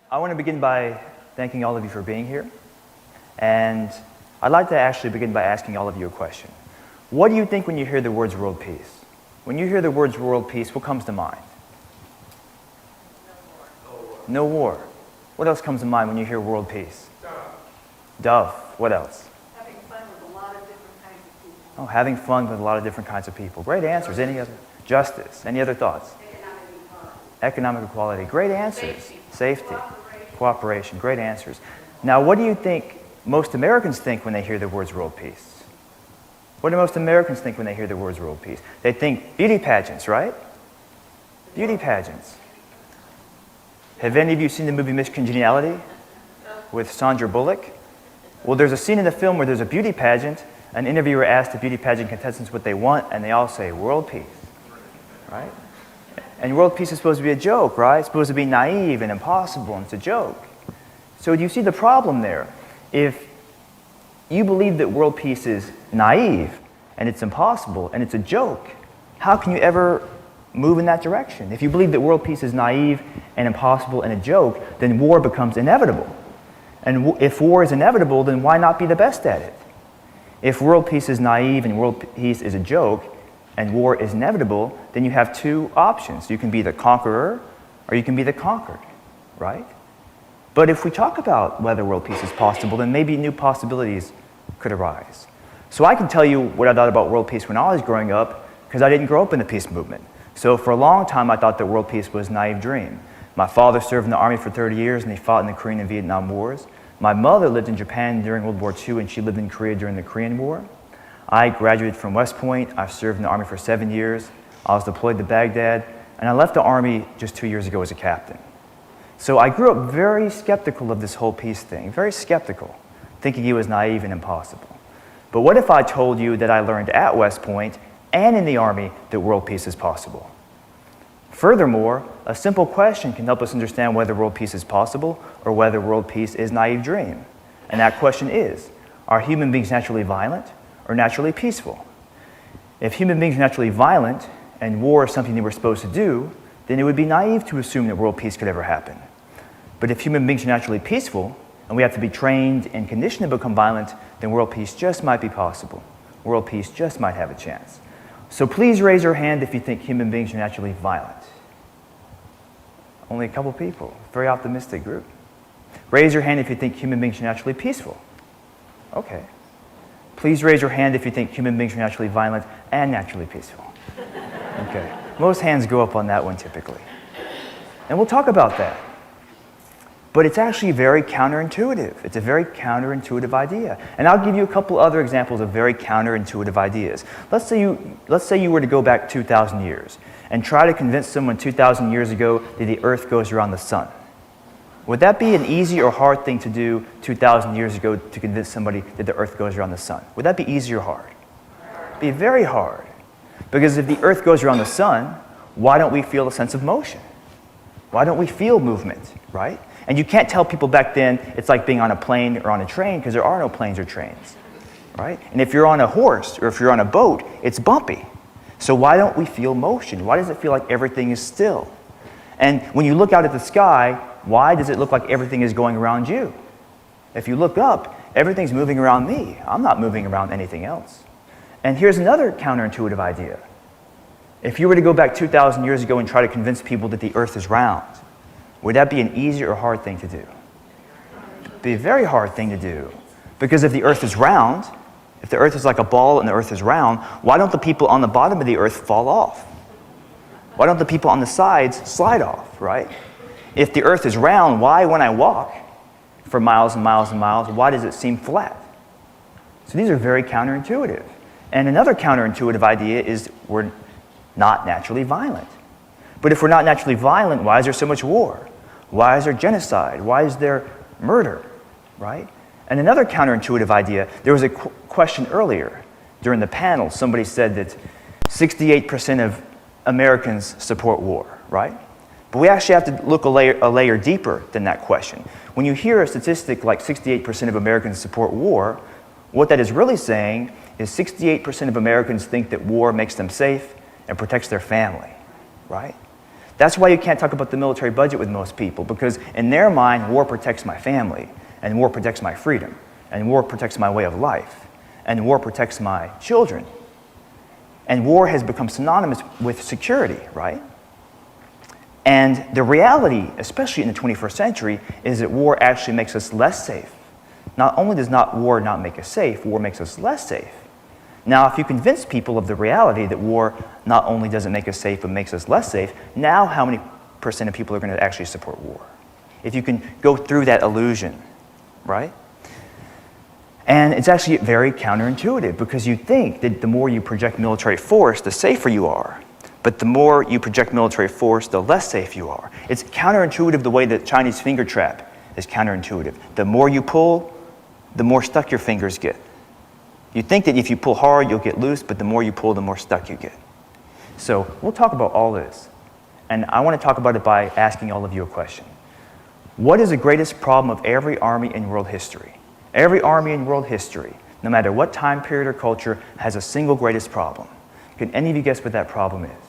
I want to begin by thanking all of you for being here. And I'd like to actually begin by asking all of you a question. What do you think when you hear the words world peace? When you hear the words world peace, what comes to mind? No war. What else comes to mind when you hear world peace? Dove. What else? Having fun with a lot of different kinds of people. Oh, having fun with a lot of different kinds of people. Great answers. Any other? Justice. Any other thoughts? Economic equality. Great answers. Safety. Cooperation. Great answers. Now, what do you think most Americans think when they hear the words world peace? What do most Americans think when they hear the words world peace? They think beauty pageants, right? Beauty pageants. Have any of you seen the movie Miss Congeniality with Sandra Bullock? Well, there's a scene in the film where there's a beauty pageant. An interviewer asks the beauty pageant contestants what they want, and they all say, world peace, right? And world peace is supposed to be a joke, right? It's supposed to be naive and impossible, and it's a joke. So do you see the problem there? If you believe that world peace is naive, and it's impossible, and it's a joke, how can you ever move in that direction? If you believe that world peace is naive and impossible and a joke, then war becomes inevitable. And if war is inevitable, then why not be the best at it? If world peace is naive and world peace is a joke, and war is inevitable, then you have two options. You can be the conqueror, or you can be the conquered, right? But if we talk about whether world peace is possible, then maybe new possibilities could arise. So I can tell you what I thought about world peace when I was growing up, because I didn't grow up in the peace movement. So for a long time, I thought that world peace was a naive dream. My father served in the army for 30 years, and he fought in the Korean and Vietnam Wars. My mother lived in Japan during World War II, and she lived in Korea during the Korean War. I graduated from West Point. I served in the Army for 7 years. I was deployed to Baghdad, and I left the Army just 2 years ago as a captain. So I grew up very skeptical of this whole peace thing, very skeptical, thinking it was naive and impossible. But what if I told you that I learned at West Point and in the Army that world peace is possible? Furthermore, a simple question can help us understand whether world peace is possible or whether world peace is a naive dream. And that question is, are human beings naturally violent or naturally peaceful? If human beings are naturally violent and war is something they were supposed to do, then it would be naive to assume that world peace could ever happen. But if human beings are naturally peaceful and we have to be trained and conditioned to become violent, then world peace just might be possible. World peace just might have a chance. So please raise your hand if you think human beings are naturally violent. Only a couple people, very optimistic group. Raise your hand if you think human beings are naturally peaceful. Okay. Please raise your hand if you think human beings are naturally violent and naturally peaceful. Okay. Most hands go up on that one typically. And we'll talk about that. But it's actually very counterintuitive. It's a very counterintuitive idea. And I'll give you a couple other examples of very counterintuitive ideas. Let's say you were to go back 2,000 years and try to convince someone 2,000 years ago that the Earth goes around the sun. Would that be an easy or hard thing to do 2,000 years ago to convince somebody that the Earth goes around the sun? Would that be easy or hard? It'd be very hard. Because if the Earth goes around the sun, why don't we feel a sense of motion? Why don't we feel movement, right? And you can't tell people back then it's like being on a plane or on a train because there are no planes or trains, right? And if you're on a horse or if you're on a boat, it's bumpy. So why don't we feel motion? Why does it feel like everything is still? And when you look out at the sky, why does it look like everything is going around you? If you look up, everything's moving around me. I'm not moving around anything else. And here's another counterintuitive idea. If you were to go back 2,000 years ago and try to convince people that the Earth is round, would that be an easy or hard thing to do? It'd be a very hard thing to do. Because if the Earth is round, if the Earth is like a ball and the Earth is round, why don't the people on the bottom of the Earth fall off? Why don't the people on the sides slide off, right? If the Earth is round, why, when I walk for miles and miles and miles, why does it seem flat? So these are very counterintuitive. And another counterintuitive idea is we're not naturally violent. But if we're not naturally violent, why is there so much war? Why is there genocide? Why is there murder, right? And another counterintuitive idea, there was a question earlier during the panel. Somebody said that 68% of Americans support war, right? But we actually have to look a layer deeper than that question. When you hear a statistic like 68% of Americans support war, what that is really saying is 68% of Americans think that war makes them safe and protects their family, right? That's why you can't talk about the military budget with most people, because in their mind, war protects my family, and war protects my freedom, and war protects my way of life, and war protects my children. And war has become synonymous with security, right? And the reality, especially in the 21st century, is that war actually makes us less safe. Not only does war not make us safe, war makes us less safe. Now, if you convince people of the reality that war not only doesn't make us safe, but makes us less safe, now how many % of people are going to actually support war? If you can go through that illusion, right? And it's actually very counterintuitive, because you think that the more you project military force, the safer you are. But the more you project military force, the less safe you are. It's counterintuitive the way that Chinese finger trap is counterintuitive. The more you pull, the more stuck your fingers get. You think that if you pull hard, you'll get loose, but the more you pull, the more stuck you get. So we'll talk about all this. And I want to talk about it by asking all of you a question. What is the greatest problem of every army in world history? Every army in world history, no matter what time period or culture, has a single greatest problem. Can any of you guess what that problem is?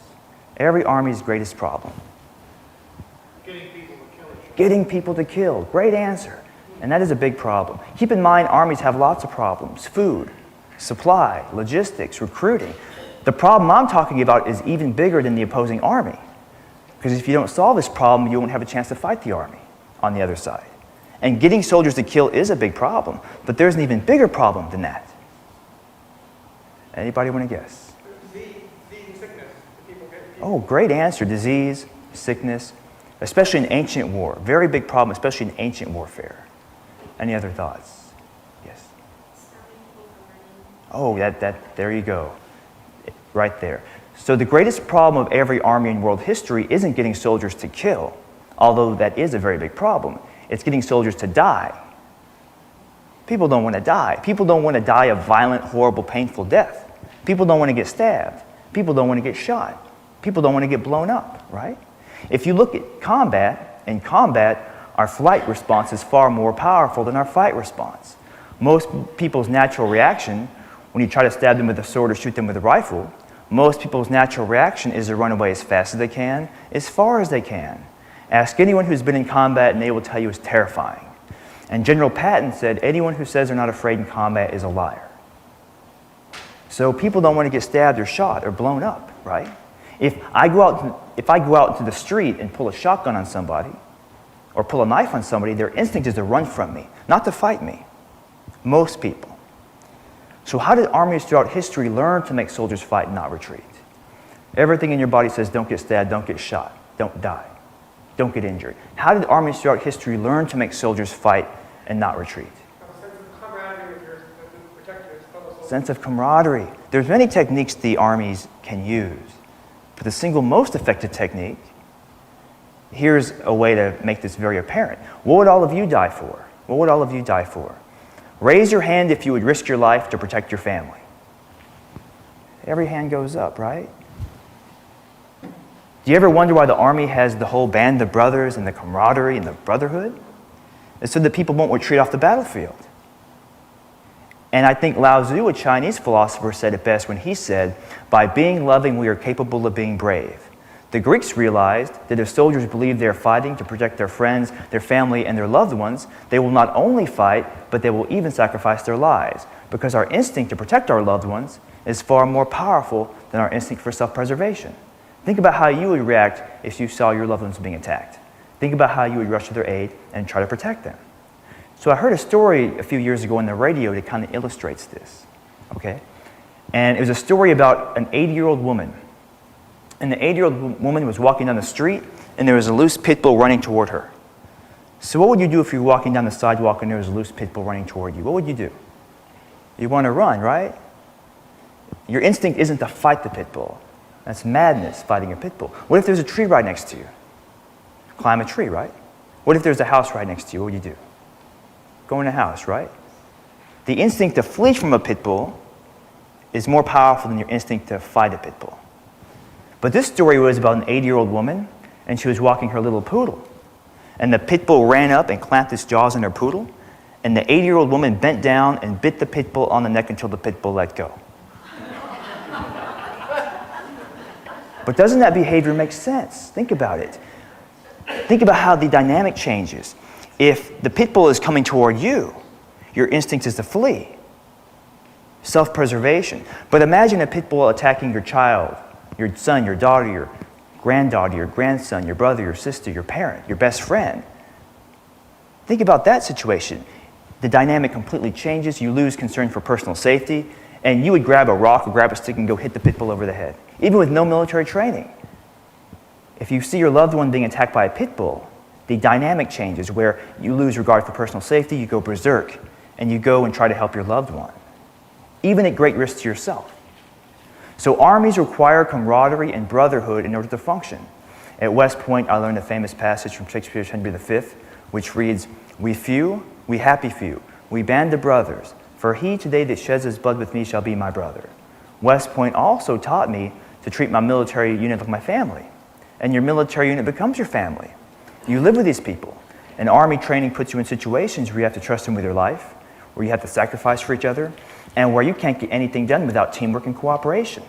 Every army's greatest problem. Getting people to kill each other. Getting people to kill. Great answer. And that is a big problem. Keep in mind, armies have lots of problems. Food, supply, logistics, recruiting. The problem I'm talking about is even bigger than the opposing army. Because if you don't solve this problem, you won't have a chance to fight the army on the other side. And getting soldiers to kill is a big problem, but there's an even bigger problem than that. Anybody want to guess? Disease and sickness. People get Oh, great answer. Disease, sickness, especially in ancient war. Very big problem, especially in ancient warfare. Any other thoughts? Yes? Oh, there you go. Right there. So the greatest problem of every army in world history isn't getting soldiers to kill, although that is a very big problem. It's getting soldiers to die. People don't want to die. People don't want to die a violent, horrible, painful death. People don't want to get stabbed. People don't want to get shot. People don't want to get blown up, right? If you look at combat, in combat, our flight response is far more powerful than our fight response. Most people's natural reaction, when you try to stab them with a sword or shoot them with a rifle, most people's natural reaction is to run away as fast as they can, as far as they can. Ask anyone who's been in combat and they will tell you it's terrifying. And General Patton said, anyone who says they're not afraid in combat is a liar. So people don't want to get stabbed or shot or blown up, right? If I go out into the street and pull a shotgun on somebody or pull a knife on somebody, their instinct is to run from me, not to fight me. Most people. So how did armies throughout history learn to make soldiers fight and not retreat? Everything in your body says don't get stabbed, don't get shot, don't die, don't get injured. How did armies throughout history learn to make soldiers fight and not retreat? a sense of camaraderie with your protectors, fellow soldiers. Sense of camaraderie. There's many techniques the armies can use, but the single most effective technique, here's a way to make this very apparent. What would all of you die for? What would all of you die for? Raise your hand if you would risk your life to protect your family. Every hand goes up, right? Do you ever wonder why the army has the whole band of brothers and the camaraderie and the brotherhood? It's so that people won't retreat off the battlefield. And I think Lao Tzu, a Chinese philosopher, said it best when he said, by being loving, we are capable of being brave. The Greeks realized that if soldiers believe they are fighting to protect their friends, their family, and their loved ones, they will not only fight, but they will even sacrifice their lives, because our instinct to protect our loved ones is far more powerful than our instinct for self-preservation. Think about how you would react if you saw your loved ones being attacked. Think about how you would rush to their aid and try to protect them. So I heard a story a few years ago on the radio that kind of illustrates this, okay? And it was a story about an 80-year-old woman. And the 80-year-old woman was walking down the street, and there was a loose pit bull running toward her. So what would you do if you were walking down the sidewalk and there was a loose pit bull running toward you? What would you do? You want to run, right? Your instinct isn't to fight the pit bull. That's madness, fighting a pit bull. What if there's a tree right next to you? Climb a tree, right? What if there's a house right next to you? What would you do? Go in a house, right? The instinct to flee from a pit bull is more powerful than your instinct to fight a pit bull. But this story was about an 80-year-old woman, and she was walking her little poodle. And the pit bull ran up and clamped its jaws on her poodle, and the 80-year-old woman bent down and bit the pit bull on the neck until the pit bull let go. But doesn't that behavior make sense? Think about it. Think about how the dynamic changes. If the pit bull is coming toward you, your instinct is to flee. Self-preservation. But imagine a pit bull attacking your child, your son, your daughter, your granddaughter, your grandson, your brother, your sister, your parent, your best friend. Think about that situation. The dynamic completely changes. You lose concern for personal safety, and you would grab a rock or grab a stick and go hit the pit bull over the head, even with no military training. If you see your loved one being attacked by a pit bull, the dynamic changes where you lose regard for personal safety, you go berserk, and you go and try to help your loved one, even at great risk to yourself. So armies require camaraderie and brotherhood in order to function. At West Point, I learned a famous passage from Shakespeare's Henry V, which reads, "We few, we happy few, we band of brothers, for he today that sheds his blood with me shall be my brother." West Point also taught me to treat my military unit like my family. And your military unit becomes your family. You live with these people. And Army training puts you in situations where you have to trust them with your life, where you have to sacrifice for each other, and where you can't get anything done without teamwork and cooperation.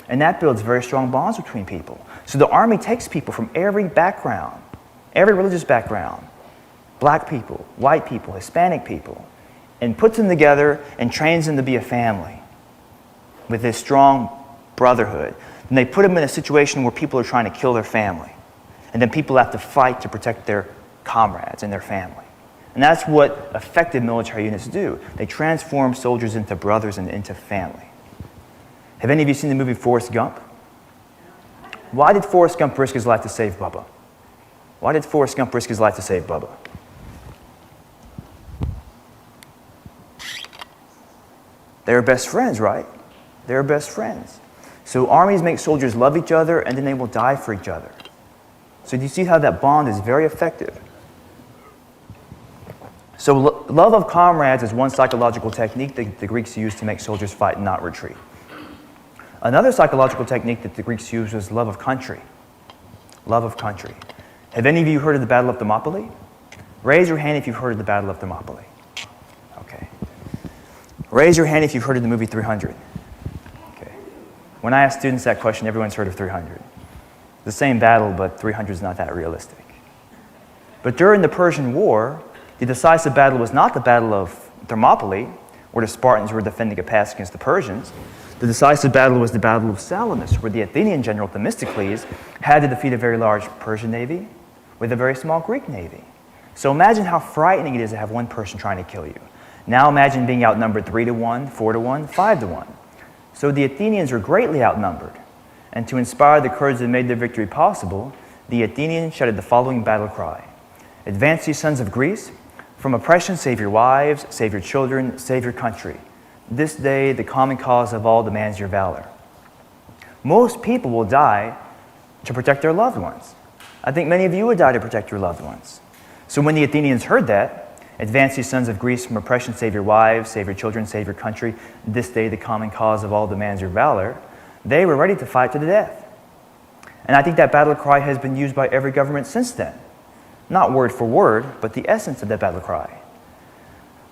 And that builds very strong bonds between people. So the Army takes people from every background, every religious background, black people, white people, Hispanic people, and puts them together and trains them to be a family with this strong brotherhood. And they put them in a situation where people are trying to kill their family. And then people have to fight to protect their comrades and their family. And that's what effective military units do. They transform soldiers into brothers and into family. Have any of you seen the movie Forrest Gump? Why did Forrest Gump risk his life to save Bubba? Why did Forrest Gump risk his life to save Bubba? They were best friends, right? They were best friends. So armies make soldiers love each other, and then they will die for each other. So do you see how that bond is very effective? So love of comrades is one psychological technique that the Greeks used to make soldiers fight and not retreat. Another psychological technique that the Greeks used was love of country. Love of country. Have any of you heard of the Battle of Thermopylae? Raise your hand if you've heard of the Battle of Thermopylae. Okay. Raise your hand if you've heard of the movie 300. Okay. When I ask students that question, everyone's heard of 300. The same battle, but 300 is not that realistic. But during the Persian War, the decisive battle was not the Battle of Thermopylae, where the Spartans were defending a pass against the Persians. The decisive battle was the Battle of Salamis, where the Athenian general Themistocles had to defeat a very large Persian navy with a very small Greek navy. So imagine how frightening it is to have one person trying to kill you. Now imagine being outnumbered 3-1, 4-1, 5-1. So the Athenians were greatly outnumbered. And to inspire the courage that made their victory possible, the Athenians shouted the following battle cry: "Advance, ye sons of Greece! From oppression save your wives, save your children, save your country. This day the common cause of all demands your valor." Most people will die to protect their loved ones. I think many of you would die to protect your loved ones. So when the Athenians heard that, "Advance, ye sons of Greece, from oppression save your wives, save your children, save your country. This day the common cause of all demands your valor," they were ready to fight to the death. And I think that battle cry has been used by every government since then. Not word for word, but the essence of that battle cry.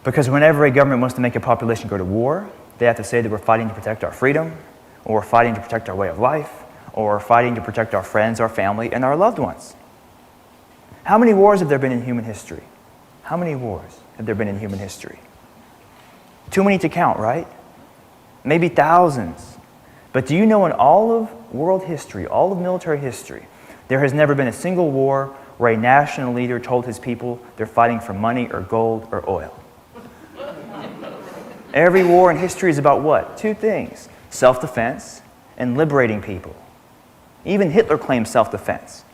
Because whenever a government wants to make a population go to war, they have to say that we're fighting to protect our freedom, or we're fighting to protect our way of life, or we're fighting to protect our friends, our family, and our loved ones. How many wars have there been in human history? How many wars have there been in human history? Too many to count, right? Maybe thousands. But do you know, in all of world history, all of military history, there has never been a single war where a national leader told his people they're fighting for money or gold or oil. Every war in history is about what? Two things: self-defense and liberating people. Even Hitler claimed self-defense,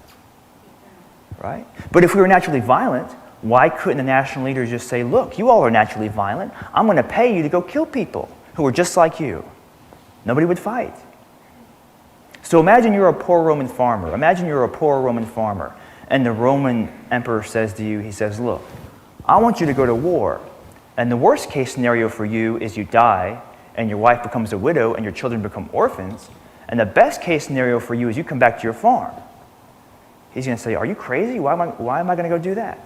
right? But if we were naturally violent, why couldn't the national leader just say, "Look, you all are naturally violent. I'm going to pay you to go kill people who are just like you"? Nobody would fight. So imagine you're a poor Roman farmer. Imagine you're a poor Roman farmer, and the Roman emperor says to you, he says, "Look, I want you to go to war. And the worst case scenario for you is you die, and your wife becomes a widow, and your children become orphans. And the best case scenario for you is you come back to your farm." He's going to say, "Are you crazy? Why am I going to go do that?"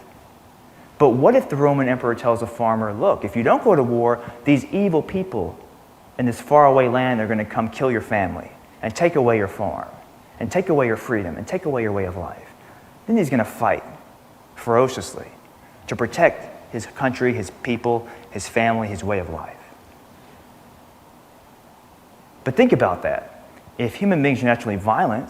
But what if the Roman emperor tells a farmer, "Look, if you don't go to war, these evil people in this faraway land are going to come kill your family and take away your farm. and take away your freedom and take away your way of life, then he's going to fight ferociously to protect his country, his people, his family, his way of life. But think about that. If human beings are naturally violent,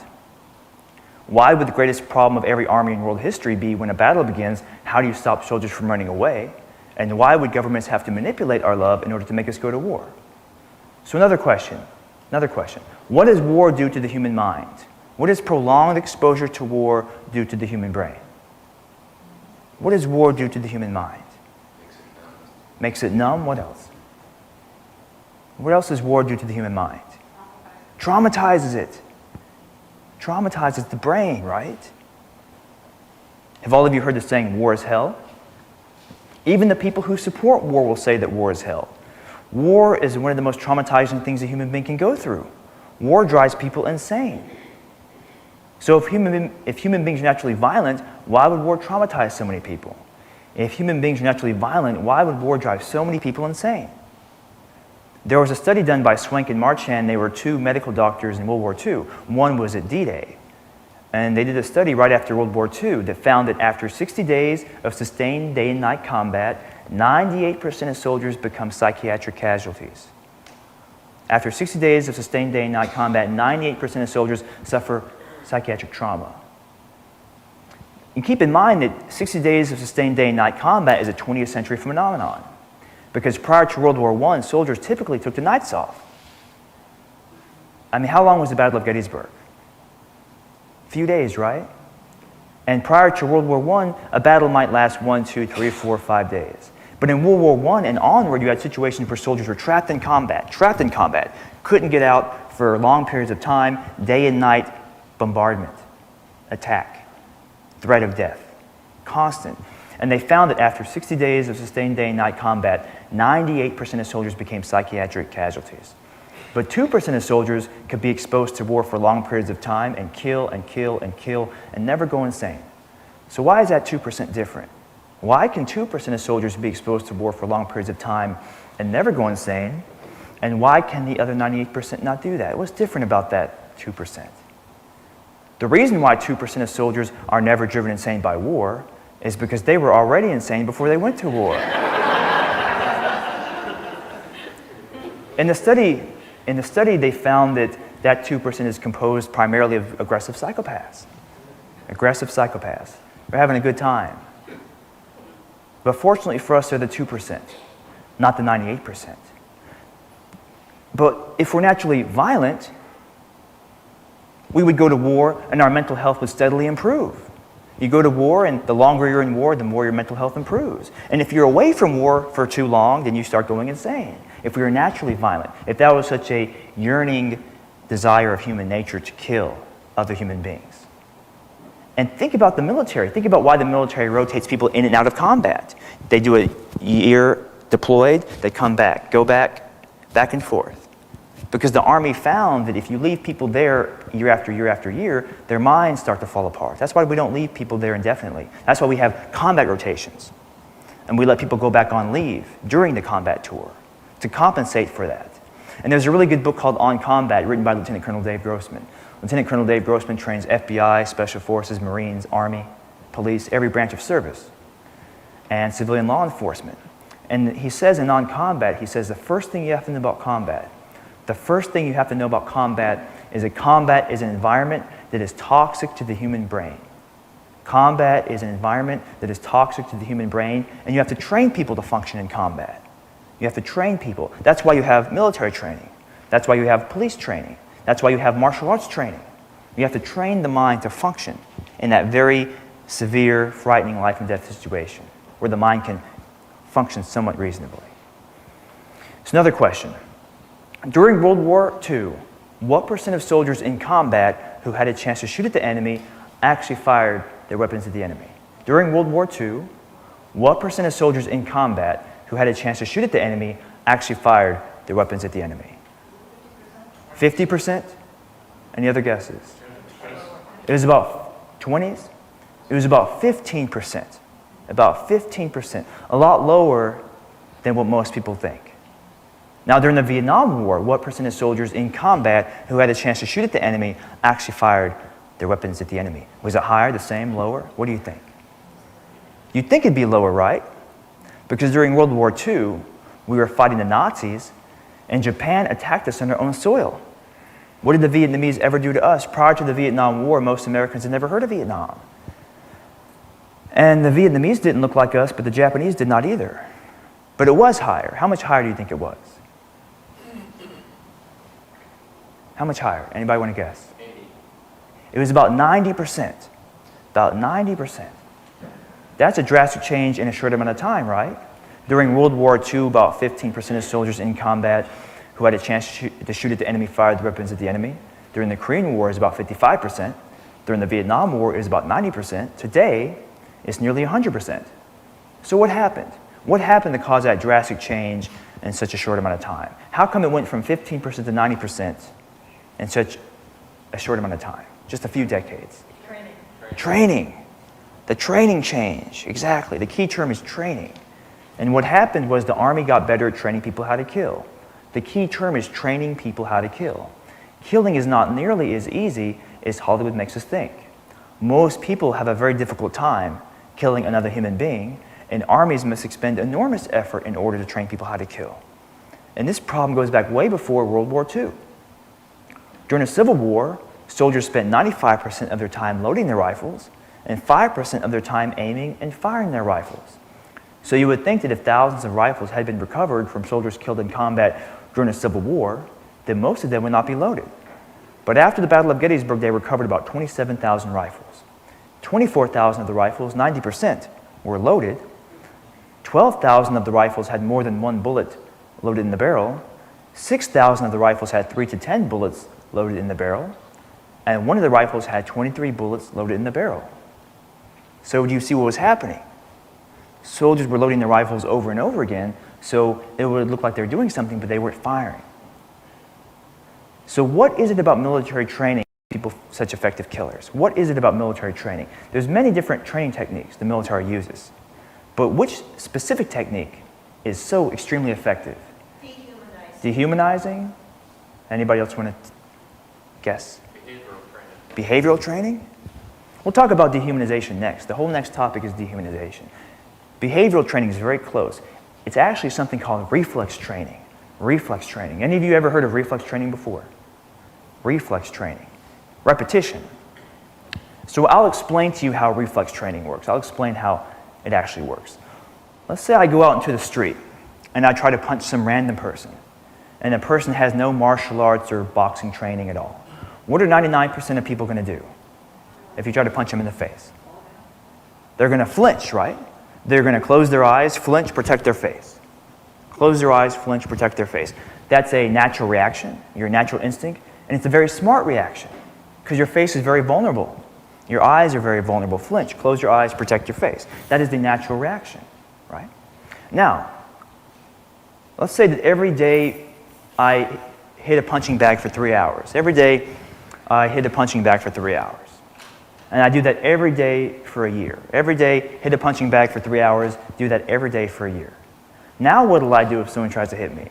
why would the greatest problem of every army in world history be when a battle begins, how do you stop soldiers from running away? And why would governments have to manipulate our love in order to make us go to war? So another question. What does war do to the human mind? What does prolonged exposure to war do to the human brain? What does war do to the human mind? Makes it numb. What else? What else does war do to the human mind? Traumatizes it. Traumatizes the brain, right? Have all of you heard the saying, war is hell? Even the people who support war will say that war is hell. War is one of the most traumatizing things a human being can go through. War drives people insane. So if human beings are naturally violent, why would war traumatize so many people? If human beings are naturally violent, why would war drive so many people insane? There was a study done by Swank and Marchand. They were two medical doctors in World War II. One was at D-Day. And they did a study right after World War II that found that after 60 days of sustained day and night combat, 98% of soldiers become psychiatric casualties. After 60 days of sustained day and night combat, 98% of soldiers suffer psychiatric trauma. And keep in mind that 60 days of sustained day and night combat is a 20th century phenomenon. Because prior to World War I, soldiers typically took the nights off. I mean, how long was the Battle of Gettysburg? A few days, right? And prior to World War I, a battle might last 1, 2, 3, 4, 5 days. But in World War I and onward, you had situations where soldiers were trapped in combat, couldn't get out for long periods of time, day and night, bombardment, attack, threat of death, constant. And they found that after 60 days of sustained day and night combat, 98% of soldiers became psychiatric casualties. But 2% of soldiers could be exposed to war for long periods of time and kill and kill and kill and never go insane. So why is that 2% different? Why can 2% of soldiers be exposed to war for long periods of time and never go insane? And why can the other 98% not do that? What's different about that 2%? The reason why 2% of soldiers are never driven insane by war is because they were already insane before they went to war. In the study, they found that 2% is composed primarily of aggressive psychopaths. They're having a good time. But fortunately for us, they're the 2%, not the 98%. But if we're naturally violent, we would go to war and our mental health would steadily improve. You go to war, and the longer you're in war, the more your mental health improves. And if you're away from war for too long, then you start going insane. If we were naturally violent, if that was such a yearning desire of human nature to kill other human beings. And think about the military. Think about why the military rotates people in and out of combat. They do a year deployed, they come back, go back, back and forth. Because the Army found that if you leave people there year after year after year, their minds start to fall apart. That's why we don't leave people there indefinitely. That's why we have combat rotations. And we let people go back on leave during the combat tour to compensate for that. And there's a really good book called On Combat, written by Lieutenant Colonel Dave Grossman. Lieutenant Colonel Dave Grossman trains FBI, Special Forces, Marines, Army, police, every branch of service, and civilian law enforcement. And he says in On Combat, he says the first thing you have to know about combat is that combat is an environment that is toxic to the human brain. Combat is an environment that is toxic to the human brain, and you have to train people to function in combat. You have to train people. That's why you have military training. That's why you have police training. That's why you have martial arts training. You have to train the mind to function in that very severe, frightening life and death situation where the mind can function somewhat reasonably. So another question. During World War II, what percent of soldiers in combat who had a chance to shoot at the enemy actually fired their weapons at the enemy? During World War II, what percent of soldiers in combat who had a chance to shoot at the enemy actually fired their weapons at the enemy? 50%? Any other guesses? It was about 20s? It was about 15%. About 15%. A lot lower than what most people think. Now, during the Vietnam War, what percent of soldiers in combat who had a chance to shoot at the enemy actually fired their weapons at the enemy? Was it higher, the same, lower? What do you think? You'd think it'd be lower, right? Because during World War II, we were fighting the Nazis, and Japan attacked us on their own soil. What did the Vietnamese ever do to us? Prior to the Vietnam War, most Americans had never heard of Vietnam. And the Vietnamese didn't look like us, but the Japanese did not either. But it was higher. How much higher do you think it was? How much higher? Anybody want to guess? 80. It was about 90%. About 90%. That's a drastic change in a short amount of time, right? During World War II, about 15% of soldiers in combat who had a chance to shoot at the enemy fired the weapons at the enemy. During the Korean War, it was about 55%. During the Vietnam War, it was about 90%. Today, it's nearly 100%. So what happened? What happened to cause that drastic change in such a short amount of time? How come it went from 15% to 90% in such a short amount of time? Just a few decades. Training. The training change, exactly. The key term is training. And what happened was the Army got better at training people how to kill. The key term is training people how to kill. Killing is not nearly as easy as Hollywood makes us think. Most people have a very difficult time killing another human being, and armies must expend enormous effort in order to train people how to kill. And this problem goes back way before World War II. During the Civil War, soldiers spent 95% of their time loading their rifles and 5% of their time aiming and firing their rifles. So you would think that if thousands of rifles had been recovered from soldiers killed in combat during the Civil War, then most of them would not be loaded. But after the Battle of Gettysburg, they recovered about 27,000 rifles. 24,000 of the rifles, 90%, were loaded. 12,000 of the rifles had more than one bullet loaded in the barrel. 6,000 of the rifles had 3 to 10 bullets loaded in the barrel. And one of the rifles had 23 bullets loaded in the barrel. So do you see what was happening? Soldiers were loading their rifles over and over again, so it would look like they were doing something, but they weren't firing. So what is it about military training that makes people such effective killers? What is it about military training? There's many different training techniques the military uses. But which specific technique is so extremely effective? Dehumanizing? Anybody else want to guess? Behavioral training? We'll talk about dehumanization next. The whole next topic is dehumanization. Behavioral training is very close. It's actually something called reflex training. Reflex training. Any of you ever heard of reflex training before? Reflex training. Repetition. So I'll explain to you how reflex training works. I'll explain how it actually works. Let's say I go out into the street and I try to punch some random person, and the person has no martial arts or boxing training at all. What are 99% of people going to do if you try to punch them in the face? They're going to flinch, right? They're going to close their eyes, flinch, protect their face. Close their eyes, flinch, protect their face. That's a natural reaction, your natural instinct, and it's a very smart reaction because your face is very vulnerable. Your eyes are very vulnerable. Flinch, close your eyes, protect your face. That is the natural reaction, right? Now, let's say that every day I hit a punching bag for 3 hours. Every day I hit a punching bag for 3 hours. And I do that every day for a year. Every day, hit a punching bag for 3 hours, do that every day for a year. Now what will I do if someone tries to hit me?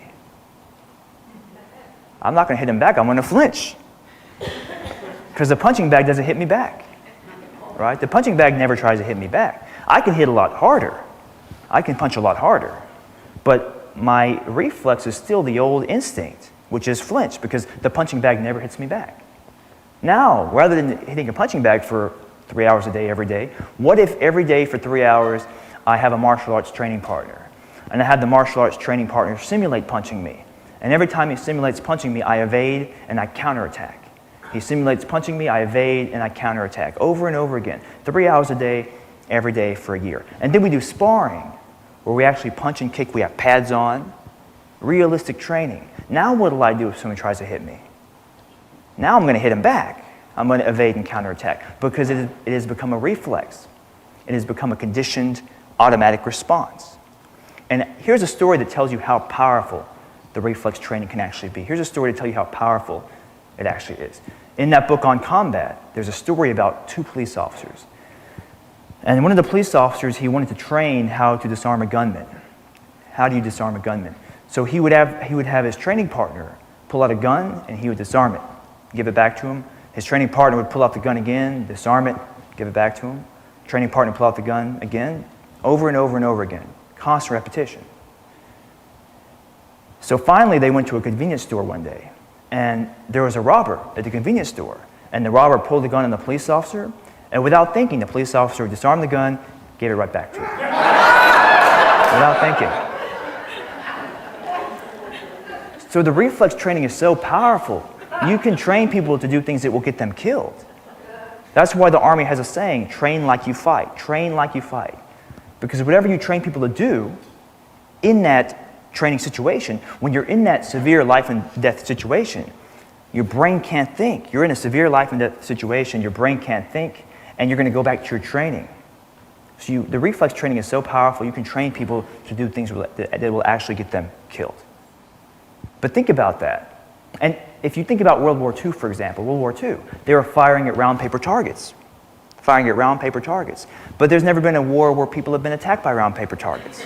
I'm not going to hit him back, I'm going to flinch. Because the punching bag doesn't hit me back. Right? The punching bag never tries to hit me back. I can hit a lot harder. I can punch a lot harder. But my reflex is still the old instinct, which is flinch, because the punching bag never hits me back. Now, rather than hitting a punching bag for 3 hours a day every day, what if every day for 3 hours I have a martial arts training partner, and I have the martial arts training partner simulate punching me, and every time he simulates punching me, I evade and I counterattack. He simulates punching me, I evade and I counterattack over and over again, 3 hours a day, every day for a year. And then we do sparring, where we actually punch and kick, we have pads on, realistic training. Now what will I do if someone tries to hit me? Now I'm going to hit him back. I'm going to evade and counterattack because it has become a reflex. It has become a conditioned automatic response. And here's a story that tells you how powerful the reflex training can actually be. Here's a story to tell you how powerful it actually is. In that book on combat, there's a story about 2 police officers. And one of the police officers, he wanted to train how to disarm a gunman. How do you disarm a gunman? So he would have his training partner pull out a gun and he would disarm it, give it back to him. His training partner would pull out the gun again, disarm it, give it back to him. Training partner pull out the gun again, over and over and over again. Constant repetition. So finally they went to a convenience store one day and there was a robber at the convenience store. And the robber pulled the gun on the police officer, and without thinking, the police officer disarmed the gun, gave it right back to him. Without thinking. So the reflex training is so powerful. You can train people to do things that will get them killed. That's why the Army has a saying, train like you fight, train like you fight. Because whatever you train people to do in that training situation, when you're in that severe life and death situation, your brain can't think. You're in a severe life and death situation, your brain can't think, and you're going to go back to your training. So the reflex training is so powerful, you can train people to do things that will actually get them killed. But think about that. And if you think about World War II, for example, World War II, they were firing at round paper targets. Firing at round paper targets. But there's never been a war where people have been attacked by round paper targets.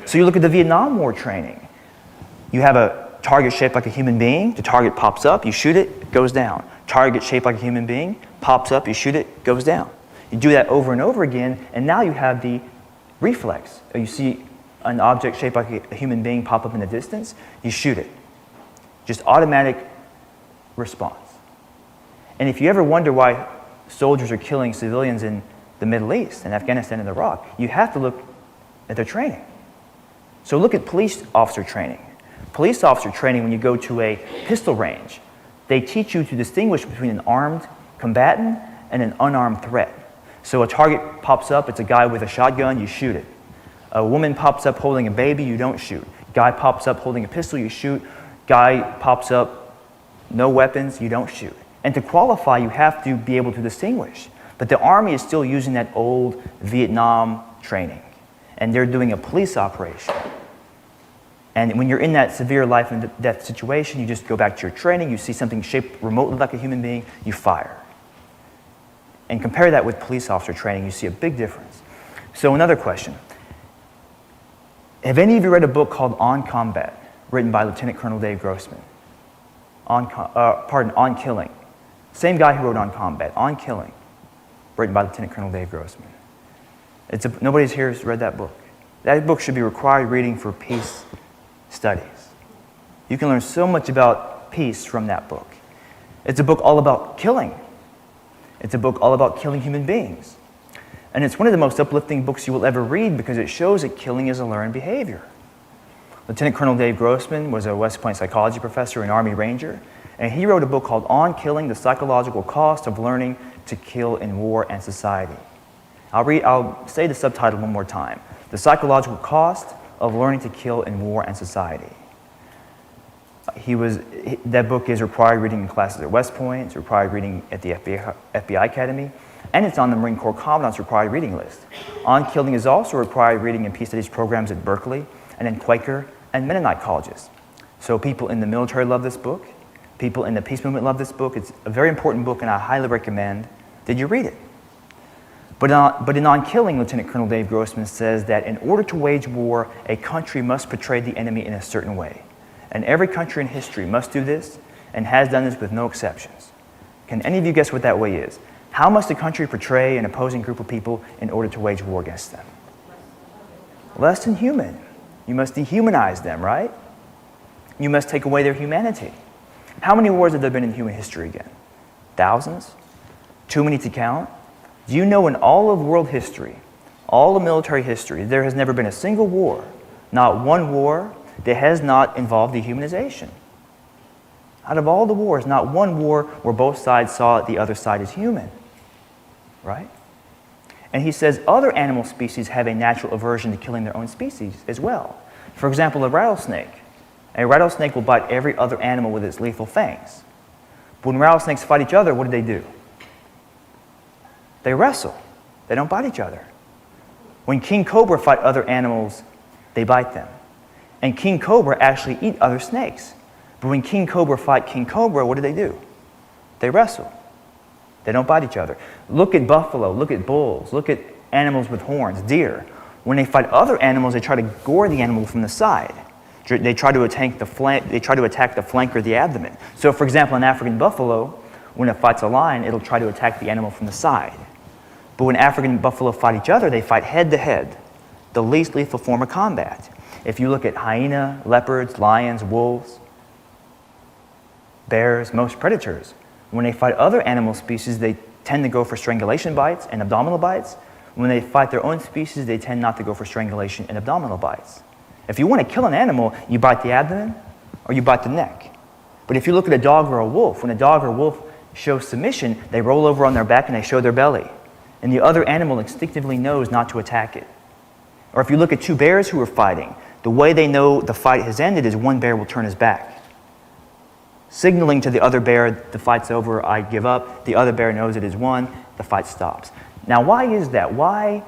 So you look at the Vietnam War training. You have a target shaped like a human being, the target pops up, you shoot it, it goes down. Target shaped like a human being, pops up, you shoot it, goes down. You do that over and over again, and now you have the reflex. You see an object shaped like a human being pop up in the distance, you shoot it. Just automatic response. And if you ever wonder why soldiers are killing civilians in the Middle East, and Afghanistan and Iraq, you have to look at their training. So look at police officer training. Police officer training, when you go to a pistol range, they teach you to distinguish between an armed combatant and an unarmed threat. So a target pops up, it's a guy with a shotgun, you shoot it. A woman pops up holding a baby, you don't shoot. Guy pops up holding a pistol, you shoot. Guy pops up, no weapons, you don't shoot. And to qualify, you have to be able to distinguish. But the Army is still using that old Vietnam training. And they're doing a police operation. And when you're in that severe life and death situation, you just go back to your training, you see something shaped remotely like a human being, you fire. And compare that with police officer training, you see a big difference. So another question. Have any of you read a book called On Combat, written by Lieutenant Colonel Dave Grossman? On Killing. Same guy who wrote On Combat, On Killing, written by Lieutenant Colonel Dave Grossman. Nobody here has read that book. That book should be required reading for peace studies. You can learn so much about peace from that book. It's a book all about killing. It's a book all about killing human beings. And it's one of the most uplifting books you will ever read because it shows that killing is a learned behavior. Lieutenant Colonel Dave Grossman was a West Point psychology professor and Army Ranger, and he wrote a book called On Killing, the Psychological Cost of Learning to Kill in War and Society. I'll say the subtitle one more time. The Psychological Cost of Learning to Kill in War and Society. That book is required reading in classes at West Point, it's required reading at the FBI Academy, and it's on the Marine Corps Commandant's required reading list. On Killing is also required reading in peace studies programs at Berkeley and in Quaker and Mennonite colleges. So people in the military love this book, people in the peace movement love this book. It's a very important book and I highly recommend that you read it. But in On Killing, Lieutenant Colonel Dave Grossman says that in order to wage war, a country must portray the enemy in a certain way. And every country in history must do this and has done this with no exceptions. Can any of you guess what that way is? How must a country portray an opposing group of people in order to wage war against them? Less than human. You must dehumanize them, right? You must take away their humanity. How many wars have there been in human history again? Thousands? Too many to count? Do you know in all of world history, all of military history, there has never been a single war, not one war, that has not involved dehumanization? Out of all the wars, not one war where both sides saw the other side as human, right? And he says other animal species have a natural aversion to killing their own species as well. For example, a rattlesnake. A rattlesnake will bite every other animal with its lethal fangs. But when rattlesnakes fight each other, what do? They wrestle. They don't bite each other. When king cobra fight other animals, they bite them. And king cobra actually eat other snakes. But when king cobra fight king cobra, what do? They wrestle. They don't bite each other. Look at buffalo, look at bulls, look at animals with horns, deer. When they fight other animals, they try to gore the animal from the side. They try to attack the flank or the abdomen. So, for example, an African buffalo, when it fights a lion, it'll try to attack the animal from the side. But when African buffalo fight each other, they fight head to head, the least lethal form of combat. If you look at hyena, leopards, lions, wolves, bears, most predators, when they fight other animal species, they tend to go for strangulation bites and abdominal bites. When they fight their own species, they tend not to go for strangulation and abdominal bites. If you want to kill an animal, you bite the abdomen or you bite the neck. But if you look at a dog or a wolf, when a dog or a wolf shows submission, they roll over on their back and they show their belly. And the other animal instinctively knows not to attack it. Or if you look at two bears who are fighting, the way they know the fight has ended is one bear will turn his back, signaling to the other bear, the fight's over, I give up. The other bear knows it is won, the fight stops. Now, why is that? Why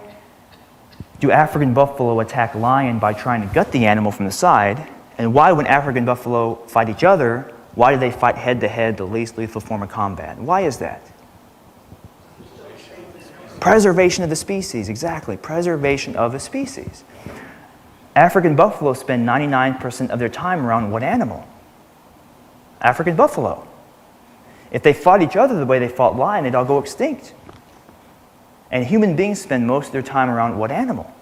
do African buffalo attack lion by trying to gut the animal from the side? And why, when African buffalo fight each other, why do they fight head to head, the least lethal form of combat? Why is that? Preservation of the species, exactly. Preservation of a species. African buffalo spend 99% of their time around what animal? African buffalo. If they fought each other the way they fought lion, they'd all go extinct. And human beings spend most of their time around what animal?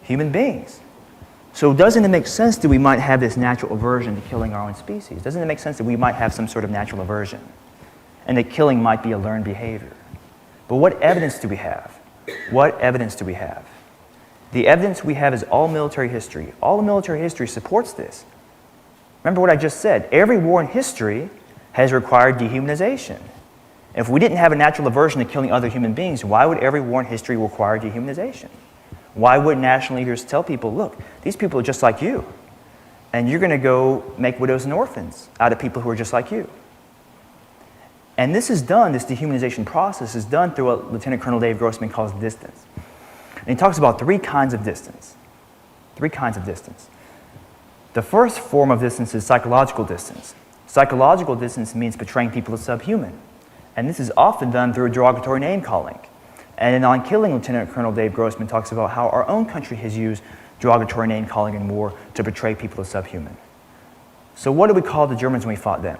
Human beings. So doesn't it make sense that we might have this natural aversion to killing our own species? Doesn't it make sense that we might have some sort of natural aversion? And that killing might be a learned behavior? But what evidence do we have? What evidence do we have? The evidence we have is all military history. All military history supports this. Remember what I just said. Every war in history has required dehumanization. If we didn't have a natural aversion to killing other human beings, why would every war in history require dehumanization? Why would national leaders tell people, look, these people are just like you, and you're going to go make widows and orphans out of people who are just like you? And this is done, this dehumanization process is done through what Lieutenant Colonel Dave Grossman calls distance. And he talks about three kinds of distance. Three kinds of distance. The first form of distance is psychological distance. Psychological distance means portraying people as subhuman. And this is often done through a derogatory name calling. And in On Killing, Lieutenant Colonel Dave Grossman talks about how our own country has used derogatory name calling in war to portray people as subhuman. So what do we call the Germans when we fought them?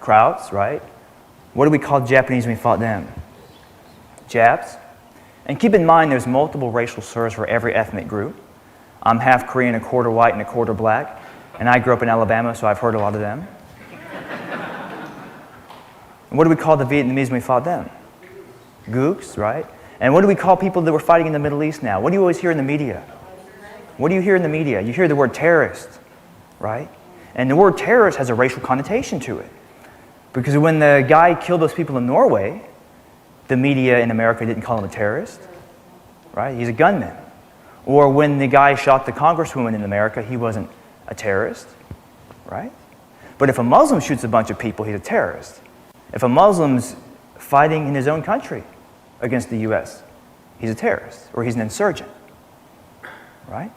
Krauts, right? What do we call the Japanese when we fought them? Japs. And keep in mind there's multiple racial slurs for every ethnic group. I'm half Korean, a quarter white, and a quarter black. And I grew up in Alabama, so I've heard a lot of them. And what do we call the Vietnamese when we fought them? Gooks, right? And what do we call people that were fighting in the Middle East now? What do you always hear in the media? What do you hear in the media? You hear the word terrorist, right? And the word terrorist has a racial connotation to it. Because when the guy killed those people in Norway, the media in America didn't call him a terrorist, right? He's a gunman. Or when the guy shot the congresswoman in America, he wasn't a terrorist, right? But if a Muslim shoots a bunch of people, he's a terrorist. If a Muslim's fighting in his own country against the U.S., he's a terrorist, or he's an insurgent, right?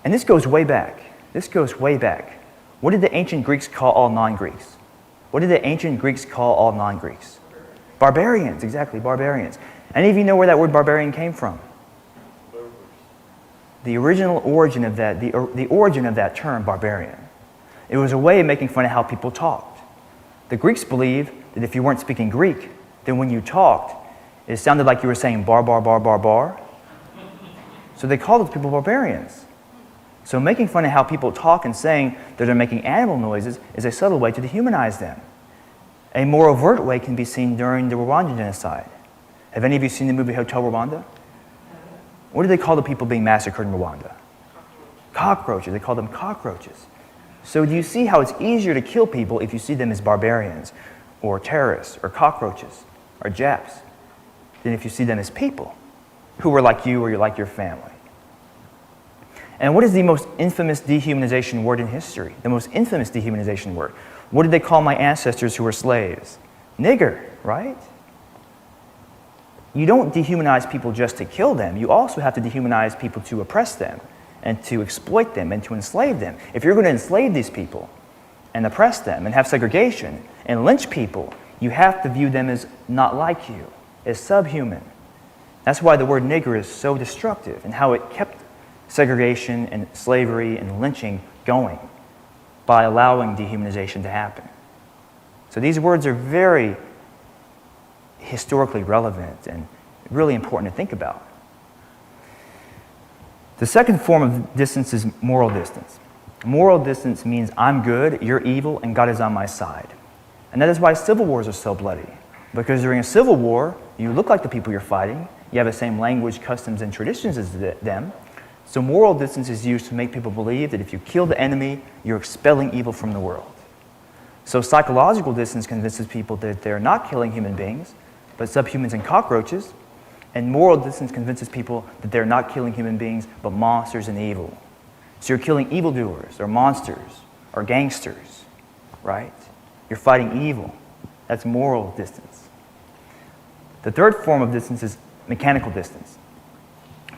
And this goes way back. This goes way back. What did the ancient Greeks call all non-Greeks? What did the ancient Greeks call all non-Greeks? Barbarians, exactly, barbarians. Any of you know where that word barbarian came from? The original origin of that, the origin of that term, barbarian. It was a way of making fun of how people talked. The Greeks believed that if you weren't speaking Greek, then when you talked, it sounded like you were saying bar, bar, bar, bar, bar. So they called those people barbarians. So making fun of how people talk and saying that they're making animal noises is a subtle way to dehumanize them. A more overt way can be seen during the Rwandan genocide. Have any of you seen the movie Hotel Rwanda? What do they call the people being massacred in Rwanda? Cockroaches. They call them cockroaches. So do you see how it's easier to kill people if you see them as barbarians or terrorists or cockroaches or Japs than if you see them as people who are like you or you're like your family? And what is the most infamous dehumanization word in history? The most infamous dehumanization word. What did they call my ancestors who were slaves? Nigger, right? You don't dehumanize people just to kill them. You also have to dehumanize people to oppress them and to exploit them and to enslave them. If you're going to enslave these people and oppress them and have segregation and lynch people, you have to view them as not like you, as subhuman. That's why the word nigger is so destructive and how it kept segregation and slavery and lynching going by allowing dehumanization to happen. So these words are very historically relevant and really important to think about. The second form of distance is moral distance. Moral distance means I'm good, you're evil, and God is on my side. And that is why civil wars are so bloody. Because during a civil war, you look like the people you're fighting, you have the same language, customs, and traditions as them. So moral distance is used to make people believe that if you kill the enemy, you're expelling evil from the world. So psychological distance convinces people that they're not killing human beings, but subhumans and cockroaches. And moral distance convinces people that they're not killing human beings, but monsters and evil. So you're killing evildoers, or monsters, or gangsters, right? You're fighting evil. That's moral distance. The third form of distance is mechanical distance.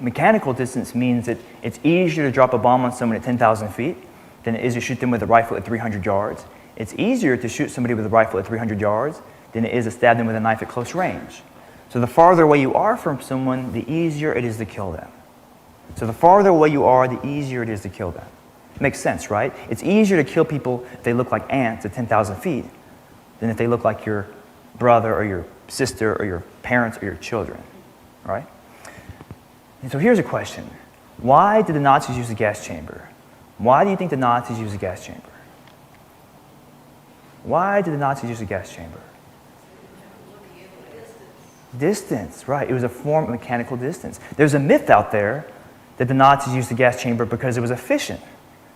Mechanical distance means that it's easier to drop a bomb on someone at 10,000 feet than it is to shoot them with a rifle at 300 yards. It's easier to shoot somebody with a rifle at 300 yards than it is to stab them with a knife at close range. So the farther away you are from someone, the easier it is to kill them. So the farther away you are, the easier it is to kill them. Makes sense, right? It's easier to kill people if they look like ants at 10,000 feet than if they look like your brother or your sister or your parents or your children, right? And so here's a question. Why did the Nazis use the gas chamber? Why do you think the Nazis used the gas chamber? Why did the Nazis use the gas chamber? Distance, right. It was a form of mechanical distance. There's a myth out there that the Nazis used the gas chamber because it was efficient.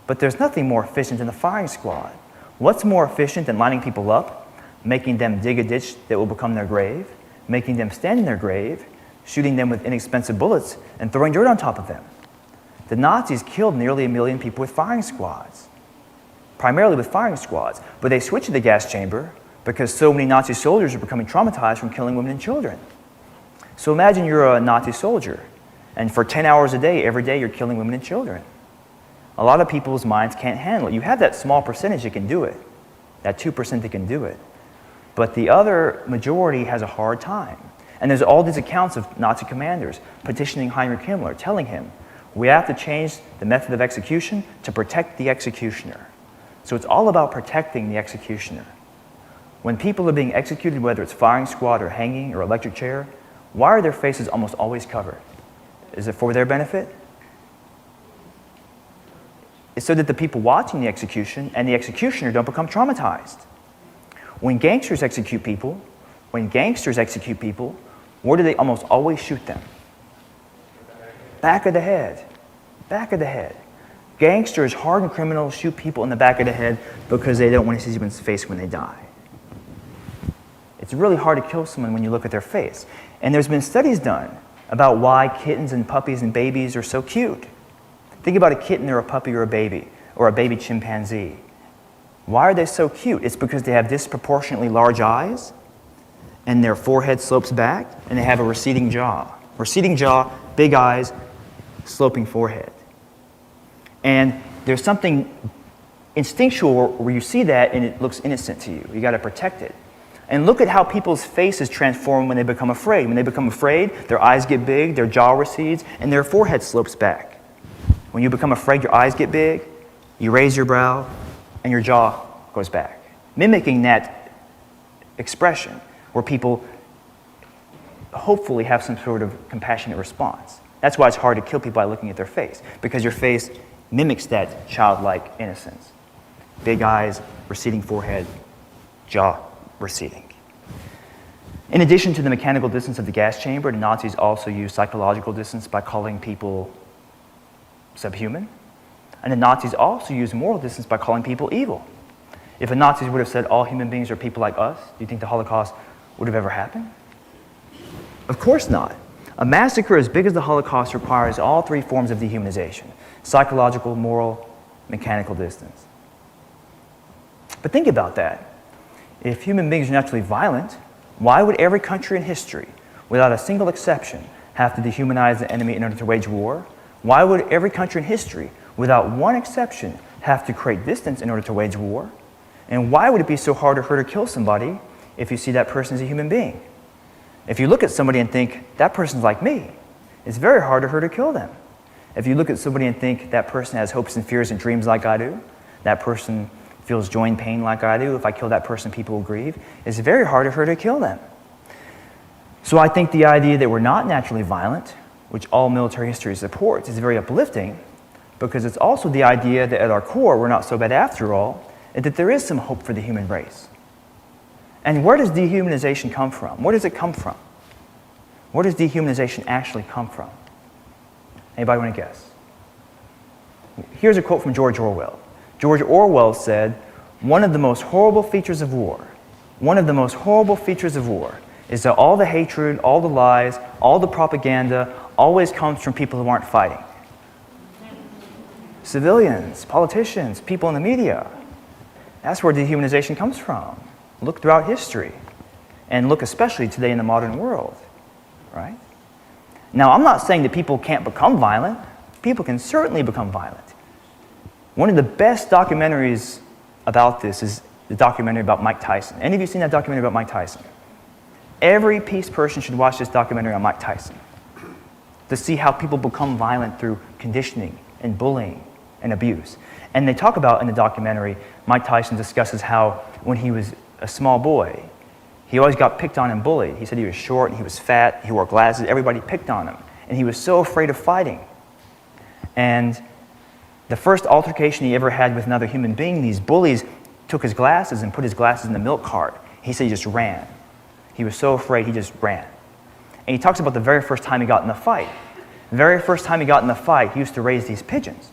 But there's nothing more efficient than the firing squad. What's more efficient than lining people up, making them dig a ditch that will become their grave, making them stand in their grave, shooting them with inexpensive bullets, and throwing dirt on top of them? The Nazis killed nearly 1 million people with firing squads, primarily with firing squads. But they switched to the gas chamber because so many Nazi soldiers were becoming traumatized from killing women and children. So imagine you're a Nazi soldier, and for 10 hours a day, every day, you're killing women and children. A lot of people's minds can't handle it. You have that small percentage that can do it, that 2% that can do it. But the other majority has a hard time. And there's all these accounts of Nazi commanders petitioning Heinrich Himmler, telling him, we have to change the method of execution to protect the executioner. So it's all about protecting the executioner. When people are being executed, whether it's firing squad or hanging or electric chair, why are their faces almost always covered? Is it for their benefit? It's so that the people watching the execution and the executioner don't become traumatized. When gangsters execute people, where do they almost always shoot them? Back of the head. Back of the head. Gangsters, hardened criminals, shoot people in the back of the head because they don't want to see someone's face when they die. It's really hard to kill someone when you look at their face. And there's been studies done about why kittens and puppies and babies are so cute. Think about a kitten or a puppy or a baby chimpanzee. Why are they so cute? It's because they have disproportionately large eyes, and their forehead slopes back, and they have a receding jaw. Receding jaw, big eyes, sloping forehead. And there's something instinctual where you see that and it looks innocent to you. You got to protect it. And look at how people's faces transform when they become afraid. When they become afraid, their eyes get big, their jaw recedes, and their forehead slopes back. When you become afraid, your eyes get big, you raise your brow, and your jaw goes back. Mimicking that expression where people hopefully have some sort of compassionate response. That's why it's hard to kill people by looking at their face, because your face mimics that childlike innocence. Big eyes, receding forehead, jaw receding. In addition to the mechanical distance of the gas chamber, the Nazis also used psychological distance by calling people subhuman. And the Nazis also used moral distance by calling people evil. If the Nazis would have said all human beings are people like us, do you think the Holocaust would have ever happened? Of course not. A massacre as big as the Holocaust requires all three forms of dehumanization: psychological, moral, mechanical distance. But think about that. If human beings are naturally violent, why would every country in history, without a single exception, have to dehumanize the enemy in order to wage war? Why would every country in history, without one exception, have to create distance in order to wage war? And why would it be so hard to hurt or kill somebody if you see that person as a human being? If you look at somebody and think, that person's like me, it's very hard to hurt or kill them. If you look at somebody and think that person has hopes and fears and dreams like I do, that person feels joy and pain like I do, if I kill that person, people will grieve, it's very hard for her to kill them. So I think the idea that we're not naturally violent, which all military history supports, is very uplifting, because it's also the idea that at our core we're not so bad after all, and that there is some hope for the human race. And where does dehumanization come from? Where does it come from? Where does dehumanization actually come from? Anybody want to guess? Here's a quote from George Orwell. George Orwell said, "One of the most horrible features of war, is that all the hatred, all the lies, all the propaganda always comes from people who aren't fighting. Civilians, politicians, people in the media. That's where dehumanization comes from. Look throughout history, and look especially today in the modern world, right? Now, I'm not saying that people can't become violent. People can certainly become violent. One of the best documentaries about this is the documentary about Mike Tyson. Any of you seen that documentary about Mike Tyson? Every peace person should watch this documentary on Mike Tyson to see how people become violent through conditioning and bullying and abuse. And they talk about in the documentary, Mike Tyson discusses how when he was a small boy, he always got picked on and bullied. He said he was short, he was fat, he wore glasses, everybody picked on him. And he was so afraid of fighting. And the first altercation he ever had with another human being, these bullies took his glasses and put his glasses in the milk cart. He said he just ran. He was so afraid he just ran. And he talks about the very first time he got in the fight. The very first time he got in the fight, he used to raise these pigeons.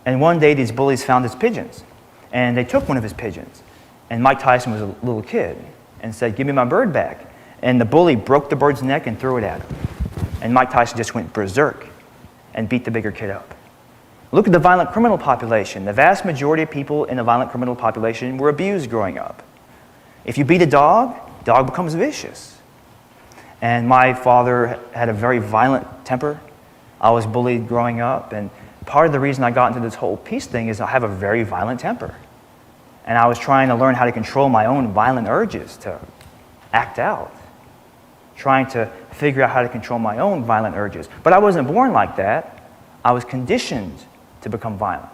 And one day these bullies found his pigeons. And they took one of his pigeons. And Mike Tyson was a little kid and said, "Give me my bird back." And the bully broke the bird's neck and threw it at him. And Mike Tyson just went berserk and beat the bigger kid up. Look at the violent criminal population. The vast majority of people in the violent criminal population were abused growing up. If you beat a dog becomes vicious. And my father had a very violent temper. I was bullied growing up, and part of the reason I got into this whole peace thing is I have a very violent temper. And I was trying to learn how to control my own violent urges to act out, trying to figure out how to control my own violent urges. But I wasn't born like that. I was conditioned to become violent.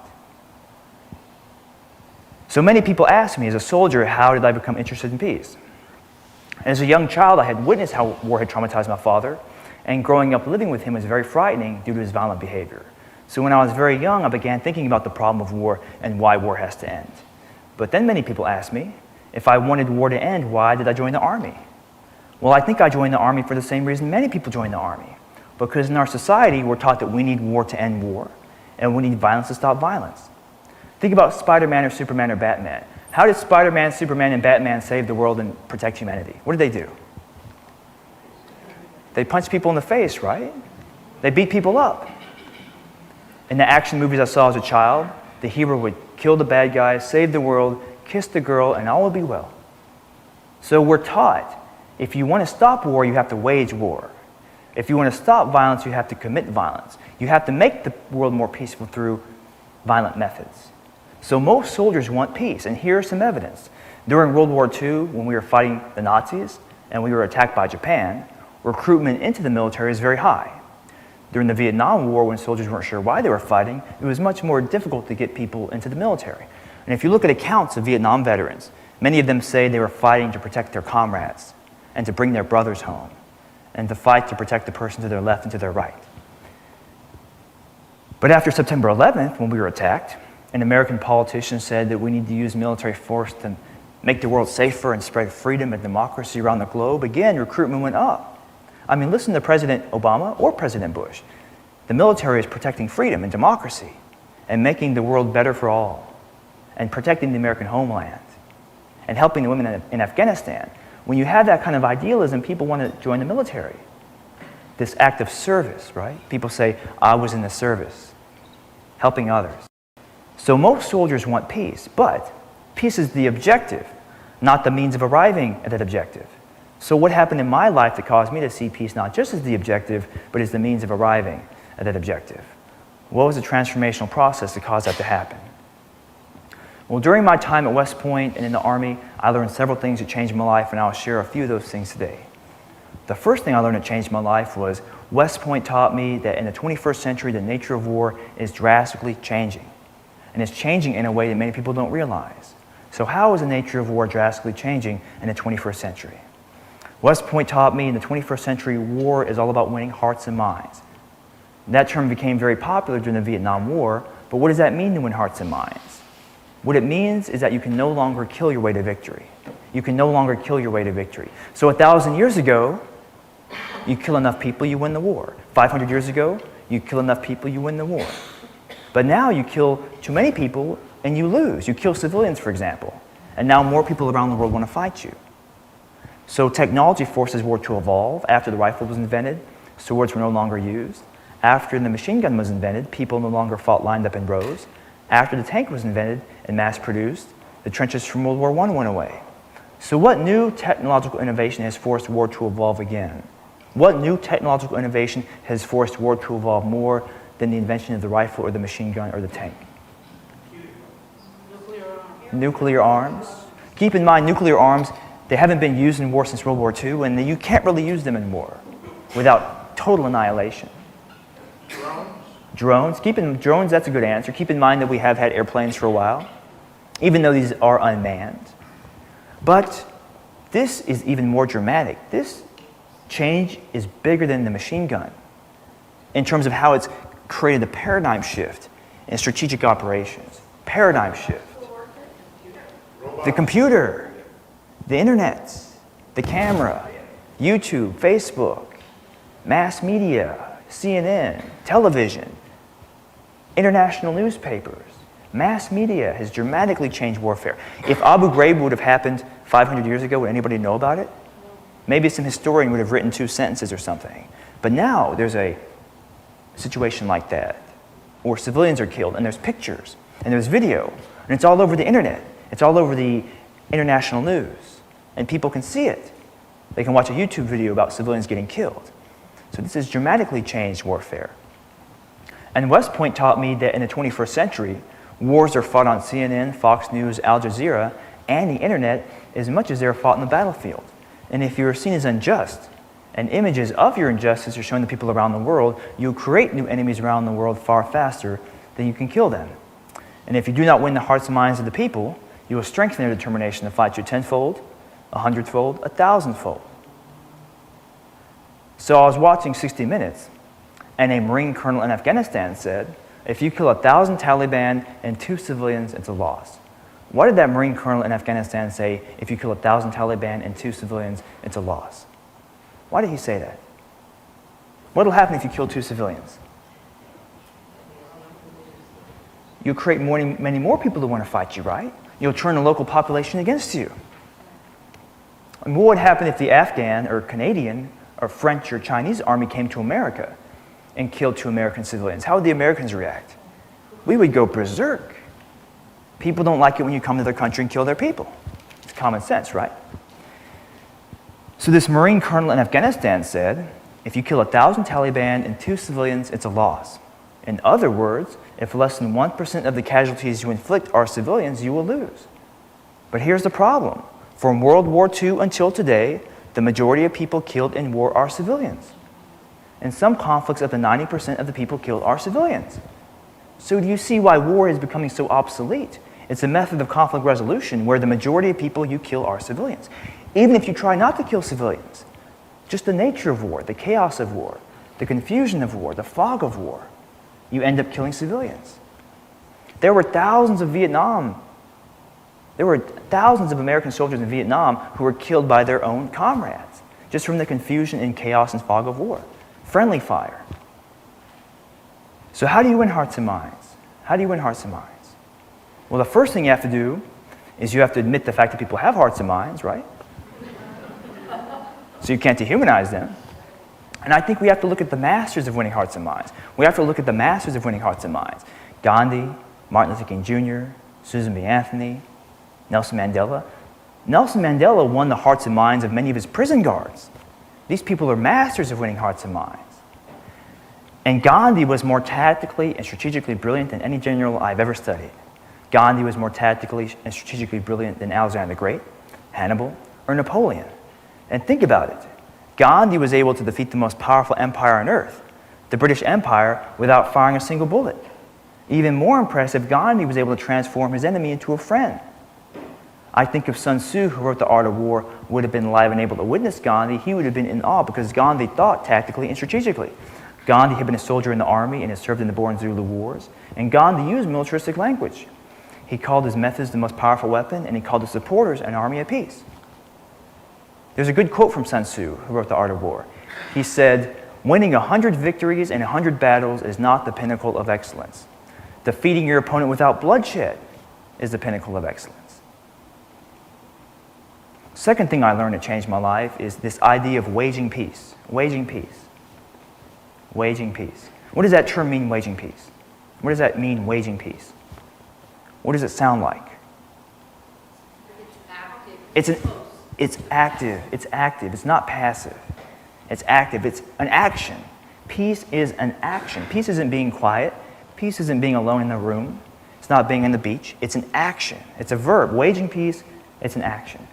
So many people ask me, as a soldier, how did I become interested in peace? As a young child, I had witnessed how war had traumatized my father, and growing up living with him was very frightening due to his violent behavior. So when I was very young, I began thinking about the problem of war and why war has to end. But then many people ask me, if I wanted war to end, why did I join the Army? Well, I think I joined the Army for the same reason many people join the Army. Because in our society, we're taught that we need war to end war, and we need violence to stop violence. Think about Spider-Man or Superman or Batman. How did Spider-Man, Superman, and Batman save the world and protect humanity? What did they do? They punched people in the face, right? They beat people up. In the action movies I saw as a child, the hero would kill the bad guy, save the world, kiss the girl, and all would be well. So we're taught, if you want to stop war, you have to wage war. If you want to stop violence, you have to commit violence. You have to make the world more peaceful through violent methods. So most soldiers want peace, and here's some evidence. During World War II, when we were fighting the Nazis and we were attacked by Japan, recruitment into the military is very high. During the Vietnam War, when soldiers weren't sure why they were fighting, it was much more difficult to get people into the military. And if you look at accounts of Vietnam veterans, many of them say they were fighting to protect their comrades and to bring their brothers home and to fight to protect the person to their left and to their right. But after September 11th, when we were attacked, an American politician said that we need to use military force to make the world safer and spread freedom and democracy around the globe. Again, recruitment went up. I mean, listen to President Obama or President Bush. The military is protecting freedom and democracy and making the world better for all and protecting the American homeland and helping the women in Afghanistan. When you have that kind of idealism, people want to join the military. This act of service, right? People say, I was in the service, helping others. So most soldiers want peace, but peace is the objective, not the means of arriving at that objective. So what happened in my life that caused me to see peace not just as the objective, but as the means of arriving at that objective? What was the transformational process that caused that to happen? Well, during my time at West Point and in the Army, I learned several things that changed my life, and I'll share a few of those things today. The first thing I learned that changed my life was West Point taught me that in the 21st century, the nature of war is drastically changing. And it's changing in a way that many people don't realize. So how is the nature of war drastically changing in the 21st century? West Point taught me in the 21st century, war is all about winning hearts and minds. That term became very popular during the Vietnam War, but what does that mean to win hearts and minds? What it means is that you can no longer kill your way to victory. You can no longer kill your way to victory. So 1,000 years ago, you kill enough people, you win the war. 500 years ago, you kill enough people, you win the war. But now you kill too many people and you lose. You kill civilians, for example. And now more people around the world want to fight you. So technology forces war to evolve. After the rifle was invented, swords were no longer used. After the machine gun was invented, people no longer fought lined up in rows. After the tank was invented and mass-produced, the trenches from World War I went away. So what new technological innovation has forced war to evolve again? What new technological innovation has forced war to evolve more than the invention of the rifle or the machine gun or the tank? Nuclear arms. Keep in mind, nuclear arms, they haven't been used in war since World War II, and you can't really use them in war without total annihilation. Drones. Drones, that's a good answer. Keep in mind that we have had airplanes for a while, even though these are unmanned. But this is even more dramatic. This change is bigger than the machine gun in terms of how it's created a paradigm shift in strategic operations. Paradigm shift. The computer, the internet, the camera, YouTube, Facebook, mass media, CNN, television, international newspapers. Mass media has dramatically changed warfare. If Abu Ghraib would have happened 500 years ago, would anybody know about it? Maybe some historian would have written 2 sentences or something. But now there's a situation like that, where civilians are killed, and there's pictures, and there's video, and it's all over the internet. It's all over the international news, and people can see it. They can watch a YouTube video about civilians getting killed. So this has dramatically changed warfare. And West Point taught me that in the 21st century, wars are fought on CNN, Fox News, Al Jazeera, and the internet as much as they're fought in the battlefield. And if you're seen as unjust, and images of your injustice are shown to people around the world, you'll create new enemies around the world far faster than you can kill them. And if you do not win the hearts and minds of the people, you will strengthen their determination to fight you 10-fold, 100-fold, 1,000-fold. So I was watching 60 Minutes, and a Marine colonel in Afghanistan said, if you kill 1,000 Taliban and 2 civilians, it's a loss. Why did that Marine colonel in Afghanistan say, if you kill 1,000 Taliban and 2 civilians, it's a loss? Why did he say that? What will happen if you kill 2 civilians? You'll create many more people who want to fight you, right? You'll turn the local population against you. And what would happen if the Afghan or Canadian or French or Chinese army came to America and killed 2 American civilians? How would the Americans react? We would go berserk. People don't like it when you come to their country and kill their people. It's common sense, right? So this Marine colonel in Afghanistan said, if you kill 1,000 Taliban and 2 civilians, it's a loss. In other words, if less than 1% of the casualties you inflict are civilians, you will lose. But here's the problem. From World War II until today, the majority of people killed in war are civilians. In some conflicts, up to 90% of the people killed are civilians. So do you see why war is becoming so obsolete? It's a method of conflict resolution where the majority of people you kill are civilians. Even if you try not to kill civilians, just the nature of war, the chaos of war, the confusion of war, the fog of war, you end up killing civilians. There were thousands of American soldiers in Vietnam who were killed by their own comrades, just from the confusion and chaos and fog of war. Friendly fire. So how do you win hearts and minds? How do you win hearts and minds? Well, the first thing you have to do is you have to admit the fact that people have hearts and minds, right? So you can't dehumanize them. And I think we have to look at the masters of winning hearts and minds. We have to look at the masters of winning hearts and minds. Gandhi, Martin Luther King Jr., Susan B. Anthony, Nelson Mandela. Nelson Mandela won the hearts and minds of many of his prison guards. These people are masters of winning hearts and minds. And Gandhi was more tactically and strategically brilliant than any general I've ever studied. Gandhi was more tactically and strategically brilliant than Alexander the Great, Hannibal, or Napoleon. And think about it. Gandhi was able to defeat the most powerful empire on earth, the British Empire, without firing a single bullet. Even more impressive, Gandhi was able to transform his enemy into a friend. I think if Sun Tzu, who wrote The Art of War, would have been alive and able to witness Gandhi, he would have been in awe because Gandhi thought tactically and strategically. Gandhi had been a soldier in the army and had served in the Boer and Zulu wars, and Gandhi used militaristic language. He called his methods the most powerful weapon, and he called his supporters an army of peace. There's a good quote from Sun Tzu, who wrote The Art of War. He said, "Winning 100 victories and 100 battles is not the pinnacle of excellence. Defeating your opponent without bloodshed is the pinnacle of excellence." Second thing I learned that changed my life is this idea of waging peace. Waging peace. Waging peace. What does that term mean, waging peace? What does that mean, waging peace? What does it sound like? It's active. It's active. It's not passive. It's active. It's an action. Peace is an action. Peace isn't being quiet. Peace isn't being alone in the room. It's not being on the beach. It's an action. It's a verb. Waging peace, it's an action.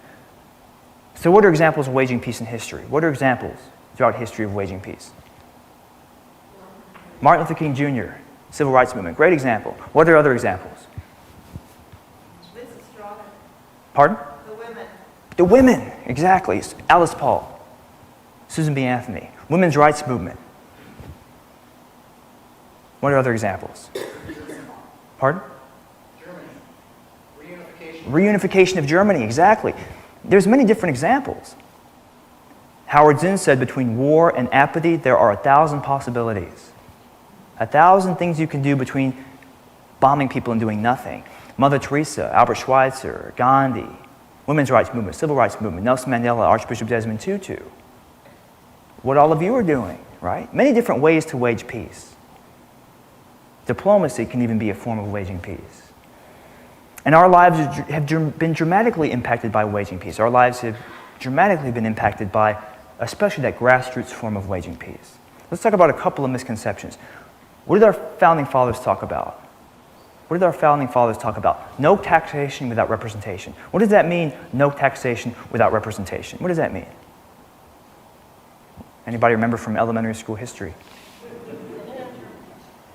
So what are examples of waging peace in history? What are examples throughout history of waging peace? Martin Luther King Jr., Civil Rights Movement, great example. What are other examples? Pardon? The women, exactly. Alice Paul, Susan B. Anthony, Women's Rights Movement. What are other examples? Pardon? Germany. Reunification. Reunification of Germany, exactly. There's many different examples. Howard Zinn said, between war and apathy, there are 1,000 possibilities. 1,000 things you can do between bombing people and doing nothing. Mother Teresa, Albert Schweitzer, Gandhi, Women's Rights Movement, Civil Rights Movement, Nelson Mandela, Archbishop Desmond Tutu. What all of you are doing, right? Many different ways to wage peace. Diplomacy can even be a form of waging peace. And our lives have been dramatically impacted by waging peace. Our lives have dramatically been impacted by especially that grassroots form of waging peace. Let's talk about a couple of misconceptions. What did our founding fathers talk about? What did our founding fathers talk about? No taxation without representation. What does that mean, no taxation without representation? What does that mean? Anybody remember from elementary school history?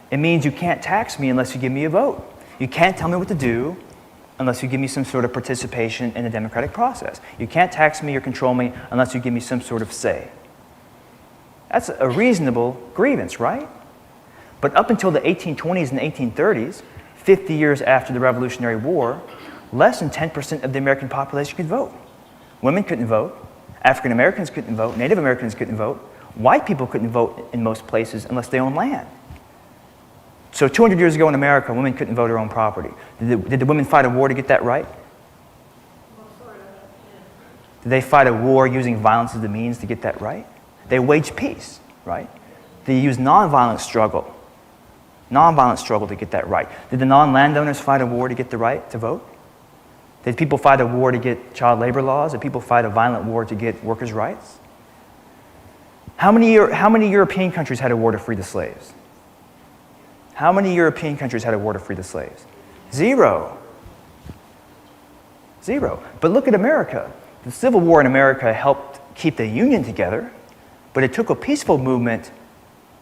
It means you can't tax me unless you give me a vote. You can't tell me what to do unless you give me some sort of participation in the democratic process. You can't tax me or control me unless you give me some sort of say. That's a reasonable grievance, right? But up until the 1820s and 1830s, 50 years after the Revolutionary War, less than 10% of the American population could vote. Women couldn't vote. African Americans couldn't vote. Native Americans couldn't vote. White people couldn't vote in most places unless they owned land. So 200 years ago in America, women couldn't vote their own property. Did the women fight a war to get that right? Did they fight a war using violence as the means to get that right? They waged peace, right? They used nonviolent struggle to get that right. Did the non-landowners fight a war to get the right to vote? Did people fight a war to get child labor laws? Did people fight a violent war to get workers' rights? How many European countries had a war to free the slaves? How many European countries had a war to free the slaves? Zero. Zero. But look at America. The Civil War in America helped keep the Union together, but it took a peaceful movement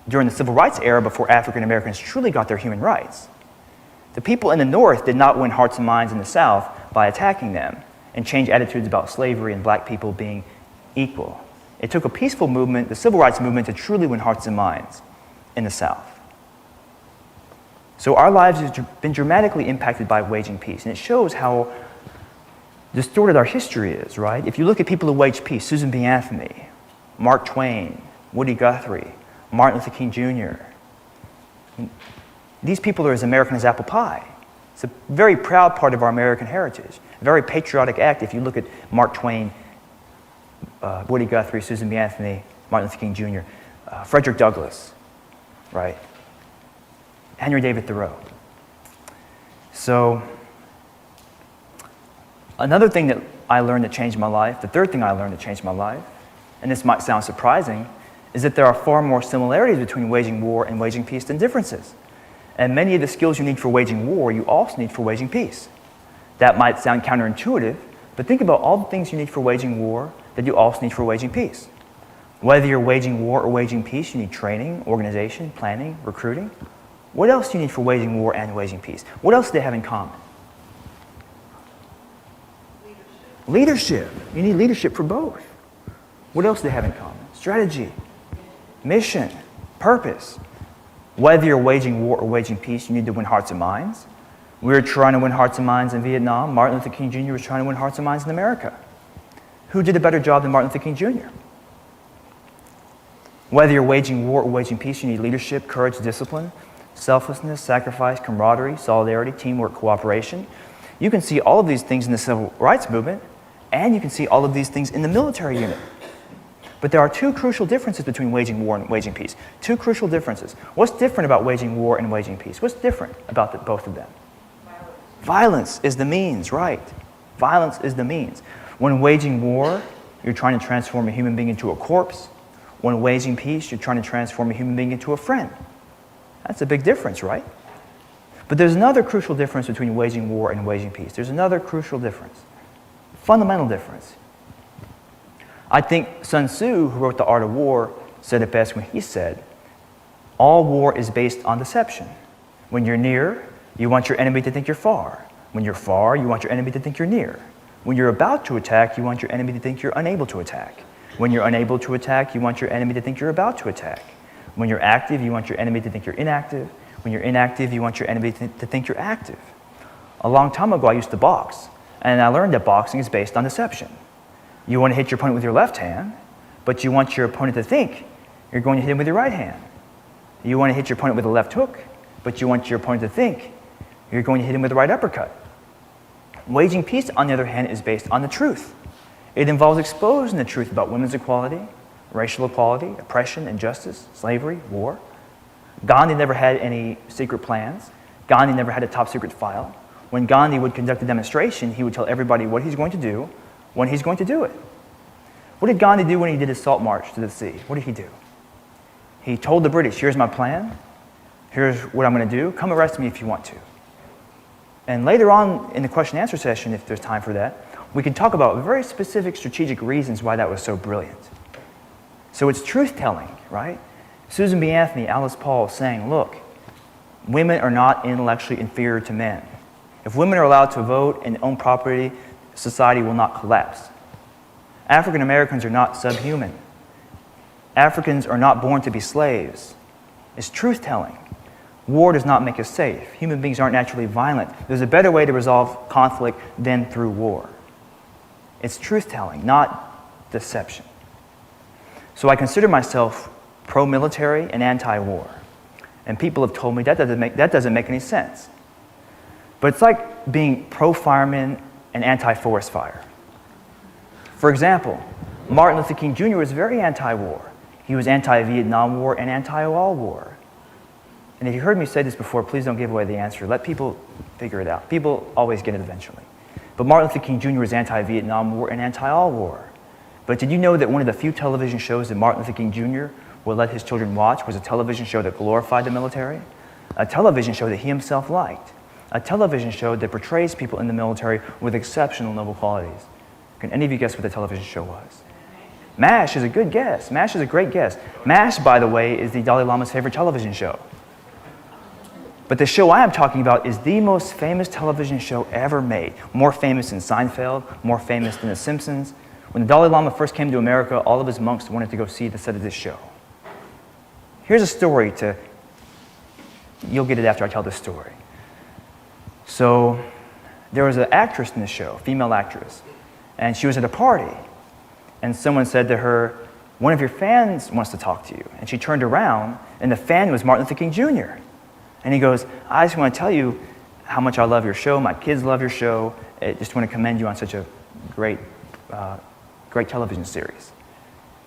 during the Civil Rights era before African Americans truly got their human rights. The people in the North did not win hearts and minds in the South by attacking them and change attitudes about slavery and black people being equal. It took a peaceful movement, the Civil Rights Movement, to truly win hearts and minds in the South. So our lives have been dramatically impacted by waging peace, and it shows how distorted our history is, right? If you look at people who waged peace, Susan B. Anthony, Mark Twain, Woody Guthrie, Martin Luther King Jr., these people are as American as apple pie. It's a very proud part of our American heritage, a very patriotic act if you look at Mark Twain, Woody Guthrie, Susan B. Anthony, Martin Luther King Jr., Frederick Douglass, right? Henry David Thoreau. So, another thing that I learned that changed my life, the third thing I learned that changed my life, and this might sound surprising, is that there are far more similarities between waging war and waging peace than differences. And many of the skills you need for waging war, you also need for waging peace. That might sound counterintuitive, but think about all the things you need for waging war that you also need for waging peace. Whether you're waging war or waging peace, you need training, organization, planning, recruiting. What else do you need for waging war and waging peace? What else do they have in common? Leadership. You need leadership for both. What else do they have in common? Strategy, mission, purpose. Whether you're waging war or waging peace, you need to win hearts and minds. We were trying to win hearts and minds in Vietnam. Martin Luther King Jr. was trying to win hearts and minds in America. Who did a better job than Martin Luther King Jr.? Whether you're waging war or waging peace, you need leadership, courage, discipline, selflessness, sacrifice, camaraderie, solidarity, teamwork, cooperation. You can see all of these things in the civil rights movement, and you can see all of these things in the military unit. But there are two crucial differences between waging war and waging peace. Two crucial differences. What's different about waging war and waging peace? What's different about both of them? Violence is the means, right? Violence is the means. When waging war, you're trying to transform a human being into a corpse. When waging peace, you're trying to transform a human being into a friend. That's a big difference, right? But there's another crucial difference between waging war and waging peace. There's another crucial difference. Fundamental difference. I think Sun Tzu, who wrote The Art of War, said it best when he said, all war is based on deception. When you're near, you want your enemy to think you're far. When you're far, you want your enemy to think you're near. When you're about to attack, you want your enemy to think you're unable to attack. When you're unable to attack, you want your enemy to think you're about to attack. When you're active, you want your enemy to think you're inactive. When you're inactive, you want your enemy to think you're active. A long time ago, I used to box, and I learned that boxing is based on deception. You want to hit your opponent with your left hand, but you want your opponent to think you're going to hit him with your right hand. You want to hit your opponent with a left hook, but you want your opponent to think you're going to hit him with the right uppercut. Waging peace, on the other hand, is based on the truth. It involves exposing the truth about women's equality, racial equality, oppression, injustice, slavery, war. Gandhi never had any secret plans. Gandhi never had a top secret file. When Gandhi would conduct a demonstration, he would tell everybody what he's going to do, when he's going to do it. What did Gandhi do when he did his salt march to the sea? What did he do? He told the British, here's my plan, here's what I'm going to do, come arrest me if you want to. And later on in the question and answer session, if there's time for that, we can talk about very specific strategic reasons why that was so brilliant. So it's truth-telling, right? Susan B. Anthony, Alice Paul saying, look, women are not intellectually inferior to men. If women are allowed to vote and own property, society will not collapse. African Americans are not subhuman. Africans are not born to be slaves. It's truth-telling. War does not make us safe. Human beings aren't naturally violent. There's a better way to resolve conflict than through war. It's truth-telling, not deception. So I consider myself pro-military and anti-war. And people have told me that doesn't make any sense. But it's like being pro-fireman and anti-forest fire. For example, Martin Luther King Jr. was very anti-war. He was anti-Vietnam War and anti-all war. And if you heard me say this before, please don't give away the answer. Let people figure it out. People always get it eventually. But Martin Luther King Jr. was anti-Vietnam War and anti-all war. But did you know that one of the few television shows that Martin Luther King Jr. would let his children watch was a television show that glorified the military? A television show that he himself liked. A television show that portrays people in the military with exceptional noble qualities. Can any of you guess what the television show was? MASH is a good guess. MASH is a great guess. MASH, by the way, is the Dalai Lama's favorite television show. But the show I am talking about is the most famous television show ever made. More famous than Seinfeld, more famous than The Simpsons. When the Dalai Lama first came to America, all of his monks wanted to go see the set of this show. Here's a story you'll get it after I tell this story. So there was an actress in the show, female actress, and she was at a party. And someone said to her, one of your fans wants to talk to you. And she turned around, and the fan was Martin Luther King Jr. And he goes, I just want to tell you how much I love your show. My kids love your show. I just want to commend you on such a great television series.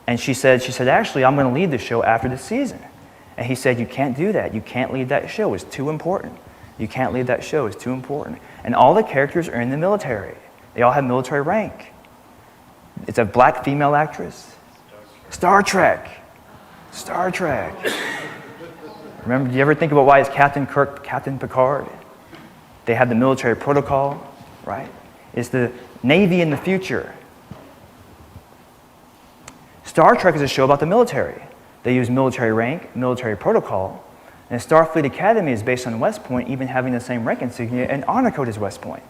And she said, actually, I'm going to lead the show after the season. And he said, you can't do that. You can't lead that show. It's too important. You can't lead that show. It's too important. And all the characters are in the military. They all have military rank. It's a black female actress. Star Trek. Star Trek. Remember, do you ever think about why it's Captain Kirk, Captain Picard? They have the military protocol, right? It's the Navy in the future. Star Trek is a show about the military. They use military rank, military protocol, and Starfleet Academy is based on West Point even having the same rank insignia and honor code as West Point.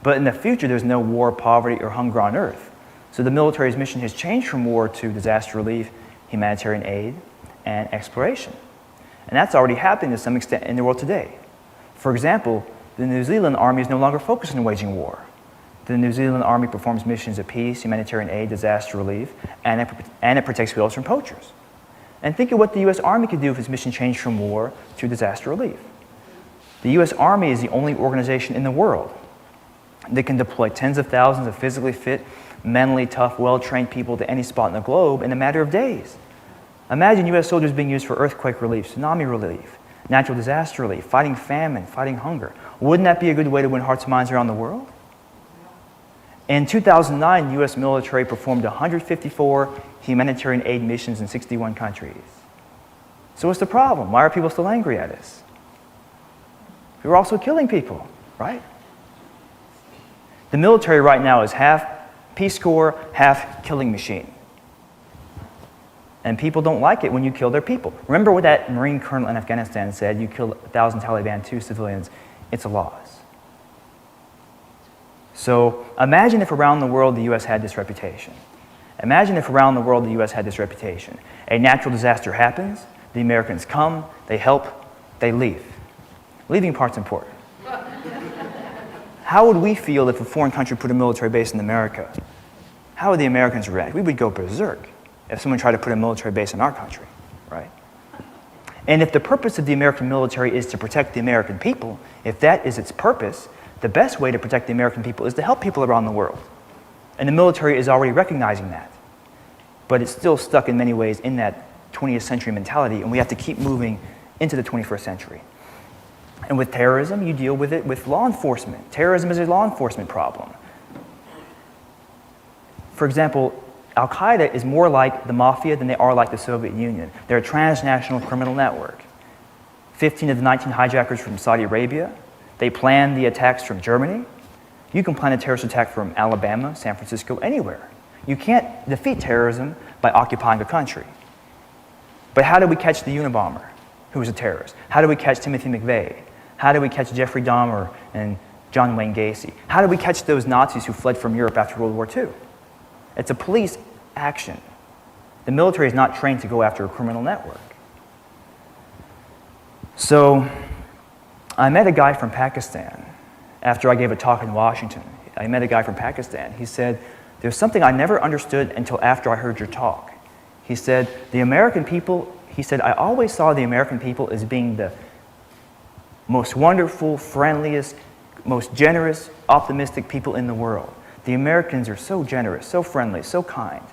But in the future, there's no war, poverty, or hunger on Earth. So the military's mission has changed from war to disaster relief, humanitarian aid, and exploration. And that's already happening to some extent in the world today. For example, the New Zealand Army is no longer focused on waging war. The New Zealand Army performs missions of peace, humanitarian aid, disaster relief, and it protects whales from poachers. And think of what the U.S. Army could do if its mission changed from war to disaster relief. The U.S. Army is the only organization in the world that can deploy tens of thousands of physically fit, mentally tough, well-trained people to any spot in the globe in a matter of days. Imagine U.S. soldiers being used for earthquake relief, tsunami relief, natural disaster relief, fighting famine, fighting hunger. Wouldn't that be a good way to win hearts and minds around the world? In 2009, the U.S. military performed 154 humanitarian aid missions in 61 countries. So what's the problem? Why are people still angry at us? We're also killing people, right? The military right now is half Peace Corps, half killing machine. And people don't like it when you kill their people. Remember what that Marine colonel in Afghanistan said, you killed 1,000 Taliban, 2 civilians. It's a loss. So imagine if around the world the U.S. had this reputation. Imagine if around the world the U.S. had this reputation. A natural disaster happens, the Americans come, they help, they leave. Leaving part's important. How would we feel if a foreign country put a military base in America? How would the Americans react? We would go berserk if someone tried to put a military base in our country, right? And if the purpose of the American military is to protect the American people, if that is its purpose, the best way to protect the American people is to help people around the world. And the military is already recognizing that. But it's still stuck in many ways in that 20th century mentality, and we have to keep moving into the 21st century. And with terrorism, you deal with it with law enforcement. Terrorism is a law enforcement problem. For example, Al-Qaeda is more like the mafia than they are like the Soviet Union. They're a transnational criminal network. 15 of the 19 hijackers from Saudi Arabia. They plan the attacks from Germany. You can plan a terrorist attack from Alabama, San Francisco, anywhere. You can't defeat terrorism by occupying a country. But how did we catch the Unabomber, who was a terrorist? How did we catch Timothy McVeigh? How did we catch Jeffrey Dahmer and John Wayne Gacy? How did we catch those Nazis who fled from Europe after World War II? It's a police action. The military is not trained to go after a criminal network. So I met a guy from Pakistan after I gave a talk in Washington. I met a guy from Pakistan. He said, there's something I never understood until after I heard your talk. He said, the American people, he said, I always saw the American people as being the most wonderful, friendliest, most generous, optimistic people in the world. The Americans are so generous, so friendly, so kind,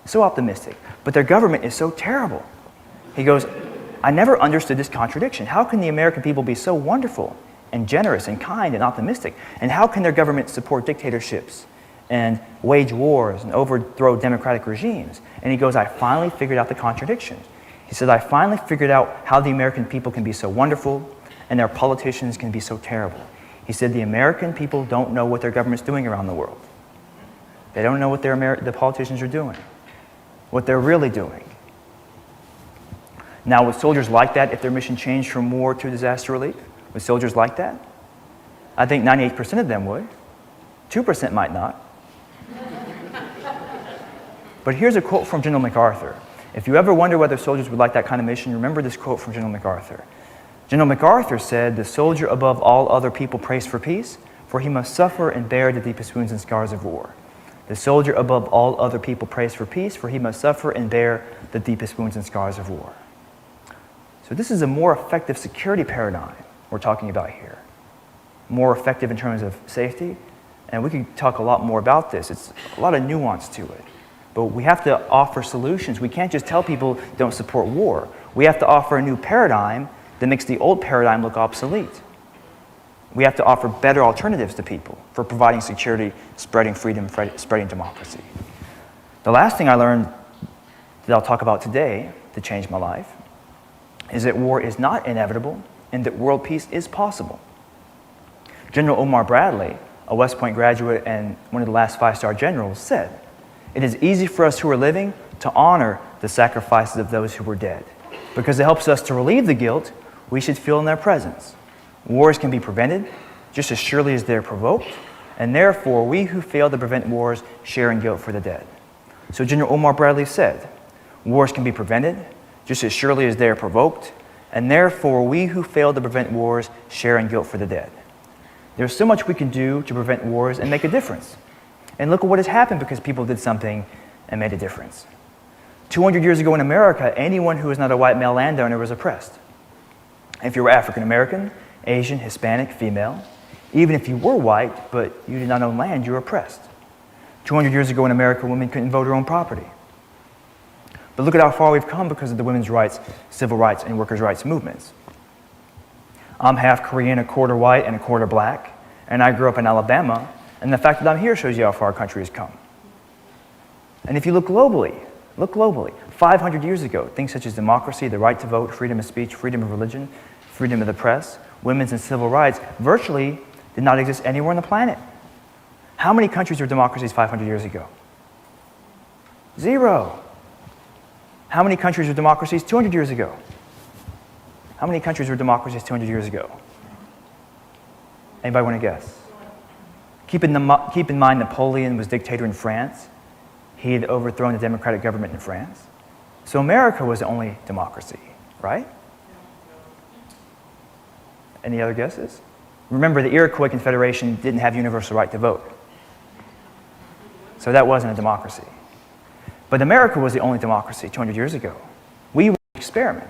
so optimistic, but their government is so terrible. He goes, I never understood this contradiction. How can the American people be so wonderful and generous and kind and optimistic? And how can their government support dictatorships and wage wars and overthrow democratic regimes? And he goes, I finally figured out the contradiction. He said, I finally figured out how the American people can be so wonderful and their politicians can be so terrible. He said, the American people don't know what their government's doing around the world. They don't know what the politicians are doing, what they're really doing. Now, would soldiers like that if their mission changed from war to disaster relief? Would soldiers like that? I think 98% of them would. 2% might not. But here's a quote from General MacArthur. If you ever wonder whether soldiers would like that kind of mission, remember this quote from General MacArthur. General MacArthur said, the soldier above all other people prays for peace, for he must suffer and bear the deepest wounds and scars of war. The soldier above all other people prays for peace, for he must suffer and bear the deepest wounds and scars of war. So this is a more effective security paradigm we're talking about here. More effective in terms of safety, and we can talk a lot more about this. It's a lot of nuance to it. But we have to offer solutions. We can't just tell people don't support war. We have to offer a new paradigm that makes the old paradigm look obsolete. We have to offer better alternatives to people for providing security, spreading freedom, spreading democracy. The last thing I learned that I'll talk about today that changed my life is that war is not inevitable and that world peace is possible. General Omar Bradley, a West Point graduate and one of the last 5-star generals, said, "It is easy for us who are living to honor the sacrifices of those who were dead. Because it helps us to relieve the guilt we should feel in their presence. Wars can be prevented just as surely as they're provoked, and therefore we who fail to prevent wars share in guilt for the dead. So General Omar Bradley said, wars can be prevented just as surely as they are provoked, and therefore we who fail to prevent wars share in guilt for the dead. There's so much we can do to prevent wars and make a difference. And look at what has happened because people did something and made a difference. 200 years ago in America, anyone who was not a white male landowner was oppressed. If you were African American, Asian, Hispanic, female, even if you were white but you did not own land, you were oppressed. 200 years ago in America, women couldn't vote their own property. But look at how far we've come because of the women's rights, civil rights, and workers' rights movements. I'm half Korean, a quarter white, and a quarter black, and I grew up in Alabama, and the fact that I'm here shows you how far our country has come. And if you look globally, 500 years ago, things such as democracy, the right to vote, freedom of speech, freedom of religion, freedom of the press, women's and civil rights virtually did not exist anywhere on the planet. How many countries were democracies 500 years ago? 0. How many countries were democracies 200 years ago? How many countries were democracies 200 years ago? Anybody want to guess? Keep in mind Napoleon was dictator in France. He had overthrown the democratic government in France. So America was the only democracy, right? Any other guesses? Remember, the Iroquois Confederation didn't have universal right to vote. So that wasn't a democracy. But America was the only democracy 200 years ago. We were an experiment.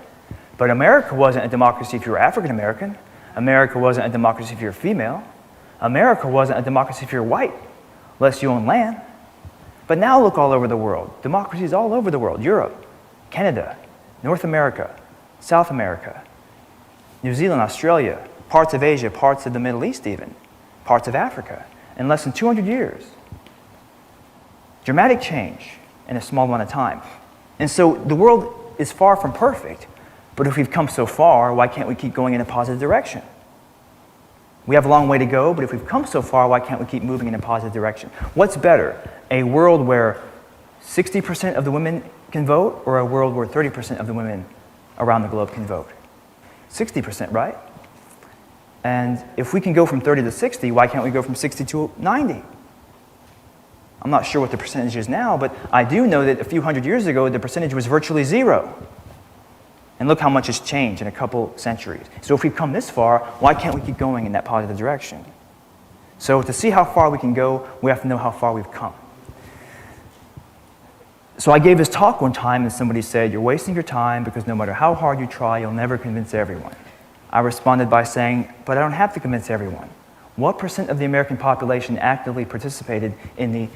But America wasn't a democracy if you were African American. America wasn't a democracy if you were female. America wasn't a democracy if you're white, unless you own land. But now look all over the world. Democracies all over the world. Europe, Canada, North America, South America, New Zealand, Australia, parts of Asia, parts of the Middle East even, parts of Africa, in less than 200 years. Dramatic change in a small amount of time. And so the world is far from perfect, but if we've come so far, why can't we keep going in a positive direction? We have a long way to go, but if we've come so far, why can't we keep moving in a positive direction? What's better, a world where 60% of the women can vote, or a world where 30% of the women around the globe can vote? 60%, right? And if we can go from 30 to 60, why can't we go from 60 to 90? I'm not sure what the percentage is now, but I do know that a few hundred years ago, the percentage was virtually 0. And look how much has changed in a couple centuries. So if we've come this far, why can't we keep going in that positive direction? So to see how far we can go, we have to know how far we've come. So I gave this talk one time and somebody said, "You're wasting your time because no matter how hard you try, you'll never convince everyone." I responded by saying, "But I don't have to convince everyone. What % of the American population actively participated in the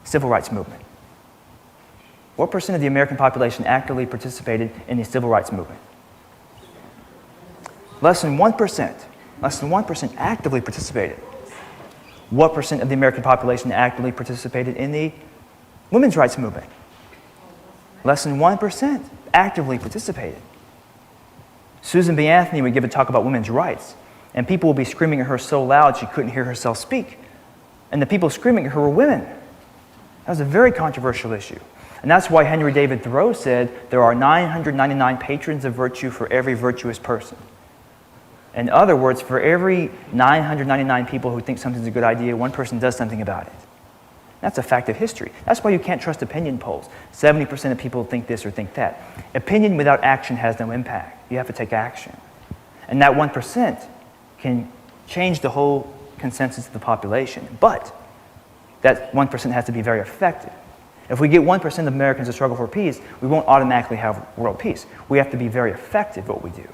civil rights movement? What % of the American population actively participated in the civil rights movement? Less than 1%. Less than 1% actively participated. What % of the American population actively participated in the women's rights movement? Less than 1% actively participated. Susan B. Anthony would give a talk about women's rights, and people would be screaming at her so loud she couldn't hear herself speak. And the people screaming at her were women. That was a very controversial issue. And that's why Henry David Thoreau said there are 999 patrons of virtue for every virtuous person. In other words, for every 999 people who think something's a good idea, one person does something about it. That's a fact of history. That's why you can't trust opinion polls. 70% of people think this or think that. Opinion without action has no impact. You have to take action. And that 1% can change the whole consensus of the population. But that 1% has to be very effective. If we get 1% of Americans to struggle for peace, we won't automatically have world peace. We have to be very effective at what we do,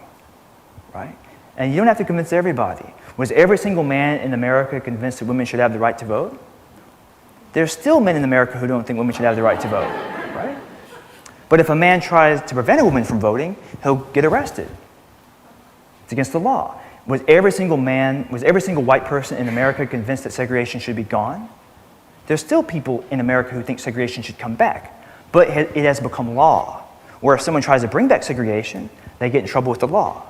right? And you don't have to convince everybody. Was every single man in America convinced that women should have the right to vote? There's still men in America who don't think women should have the right to vote, right? But if a man tries to prevent a woman from voting, he'll get arrested. It's against the law. Was every single white person in America convinced that segregation should be gone? There's still people in America who think segregation should come back, but it has become law, where if someone tries to bring back segregation, they get in trouble with the law.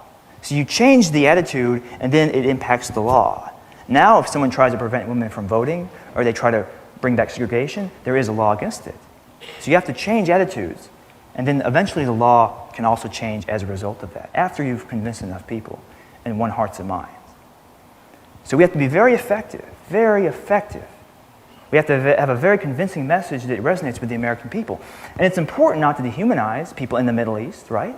So you change the attitude, and then it impacts the law. Now, if someone tries to prevent women from voting, or they try to bring back segregation, there is a law against it. So you have to change attitudes, and then eventually the law can also change as a result of that, after you've convinced enough people in one hearts and minds. So we have to be very effective, very effective. We have to have a very convincing message that resonates with the American people. And it's important not to dehumanize people in the Middle East, right?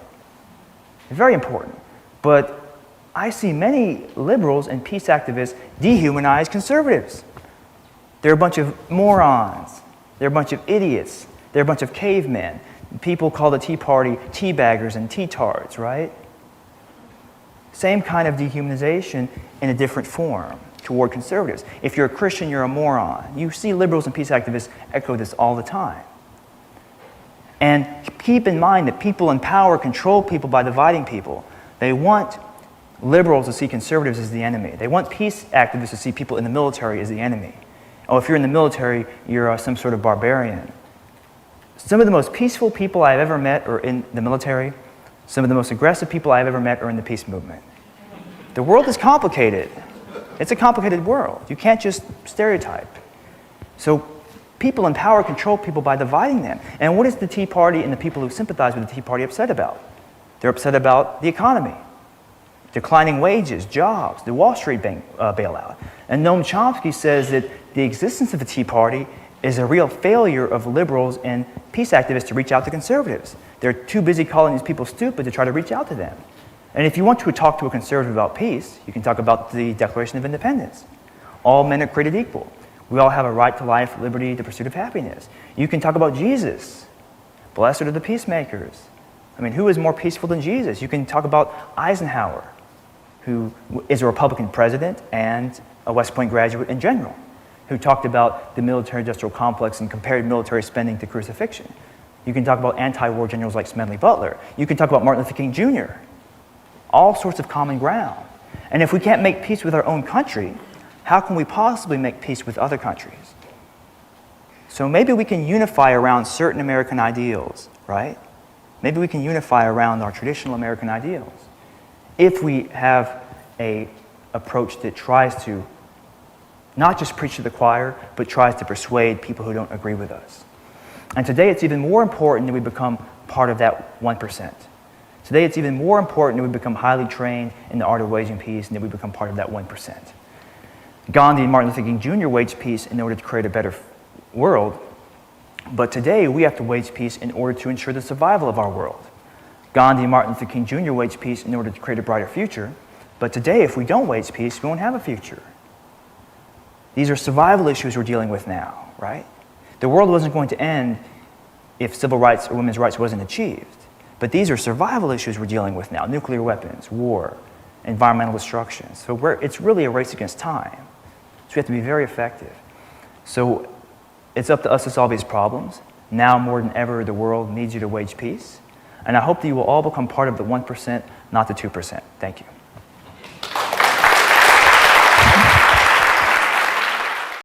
Very important. But I see many liberals and peace activists dehumanize conservatives. They're a bunch of morons. They're a bunch of idiots. They're a bunch of cavemen. People call the Tea Party teabaggers and tea-tards, right? Same kind of dehumanization in a different form toward conservatives. If you're a Christian, you're a moron. You see liberals and peace activists echo this all the time. And keep in mind that people in power control people by dividing people. They want liberals to see conservatives as the enemy. They want peace activists to see people in the military as the enemy. Oh, if you're in the military, you're some sort of barbarian. Some of the most peaceful people I've ever met are in the military. Some of the most aggressive people I've ever met are in the peace movement. The world is complicated. It's a complicated world. You can't just stereotype. So people in power control people by dividing them. And what is the Tea Party and the people who sympathize with the Tea Party upset about? They're upset about the economy, declining wages, jobs, the Wall Street bailout. And Noam Chomsky says that the existence of the Tea Party is a real failure of liberals and peace activists to reach out to conservatives. They're too busy calling these people stupid to try to reach out to them. And if you want to talk to a conservative about peace, you can talk about the Declaration of Independence. All men are created equal. We all have a right to life, liberty, the pursuit of happiness. You can talk about Jesus. Blessed are the peacemakers. I mean, who is more peaceful than Jesus? You can talk about Eisenhower, who is a Republican president and a West Point graduate in general, who talked about the military-industrial complex and compared military spending to crucifixion. You can talk about anti-war generals like Smedley Butler. You can talk about Martin Luther King Jr. All sorts of common ground. And if we can't make peace with our own country, how can we possibly make peace with other countries? So maybe we can unify around certain American ideals, right? Maybe we can unify around our traditional American ideals if we have an approach that tries to not just preach to the choir, but tries to persuade people who don't agree with us. And today it's even more important that we become part of that 1%. Today it's even more important that we become highly trained in the art of waging peace and that we become part of that 1%. Gandhi and Martin Luther King Jr. waged peace in order to create a better world, but today we have to wage peace in order to ensure the survival of our world. Gandhi and Martin Luther King Jr. waged peace in order to create a brighter future, but today if we don't wage peace, we won't have a future. These are survival issues we're dealing with now, right? The world wasn't going to end if civil rights or women's rights wasn't achieved. But these are survival issues we're dealing with now: nuclear weapons, war, environmental destruction. So it's really a race against time. So we have to be very effective. So it's up to us to solve these problems. Now more than ever, the world needs you to wage peace. And I hope that you will all become part of the 1%, not the 2%. Thank you.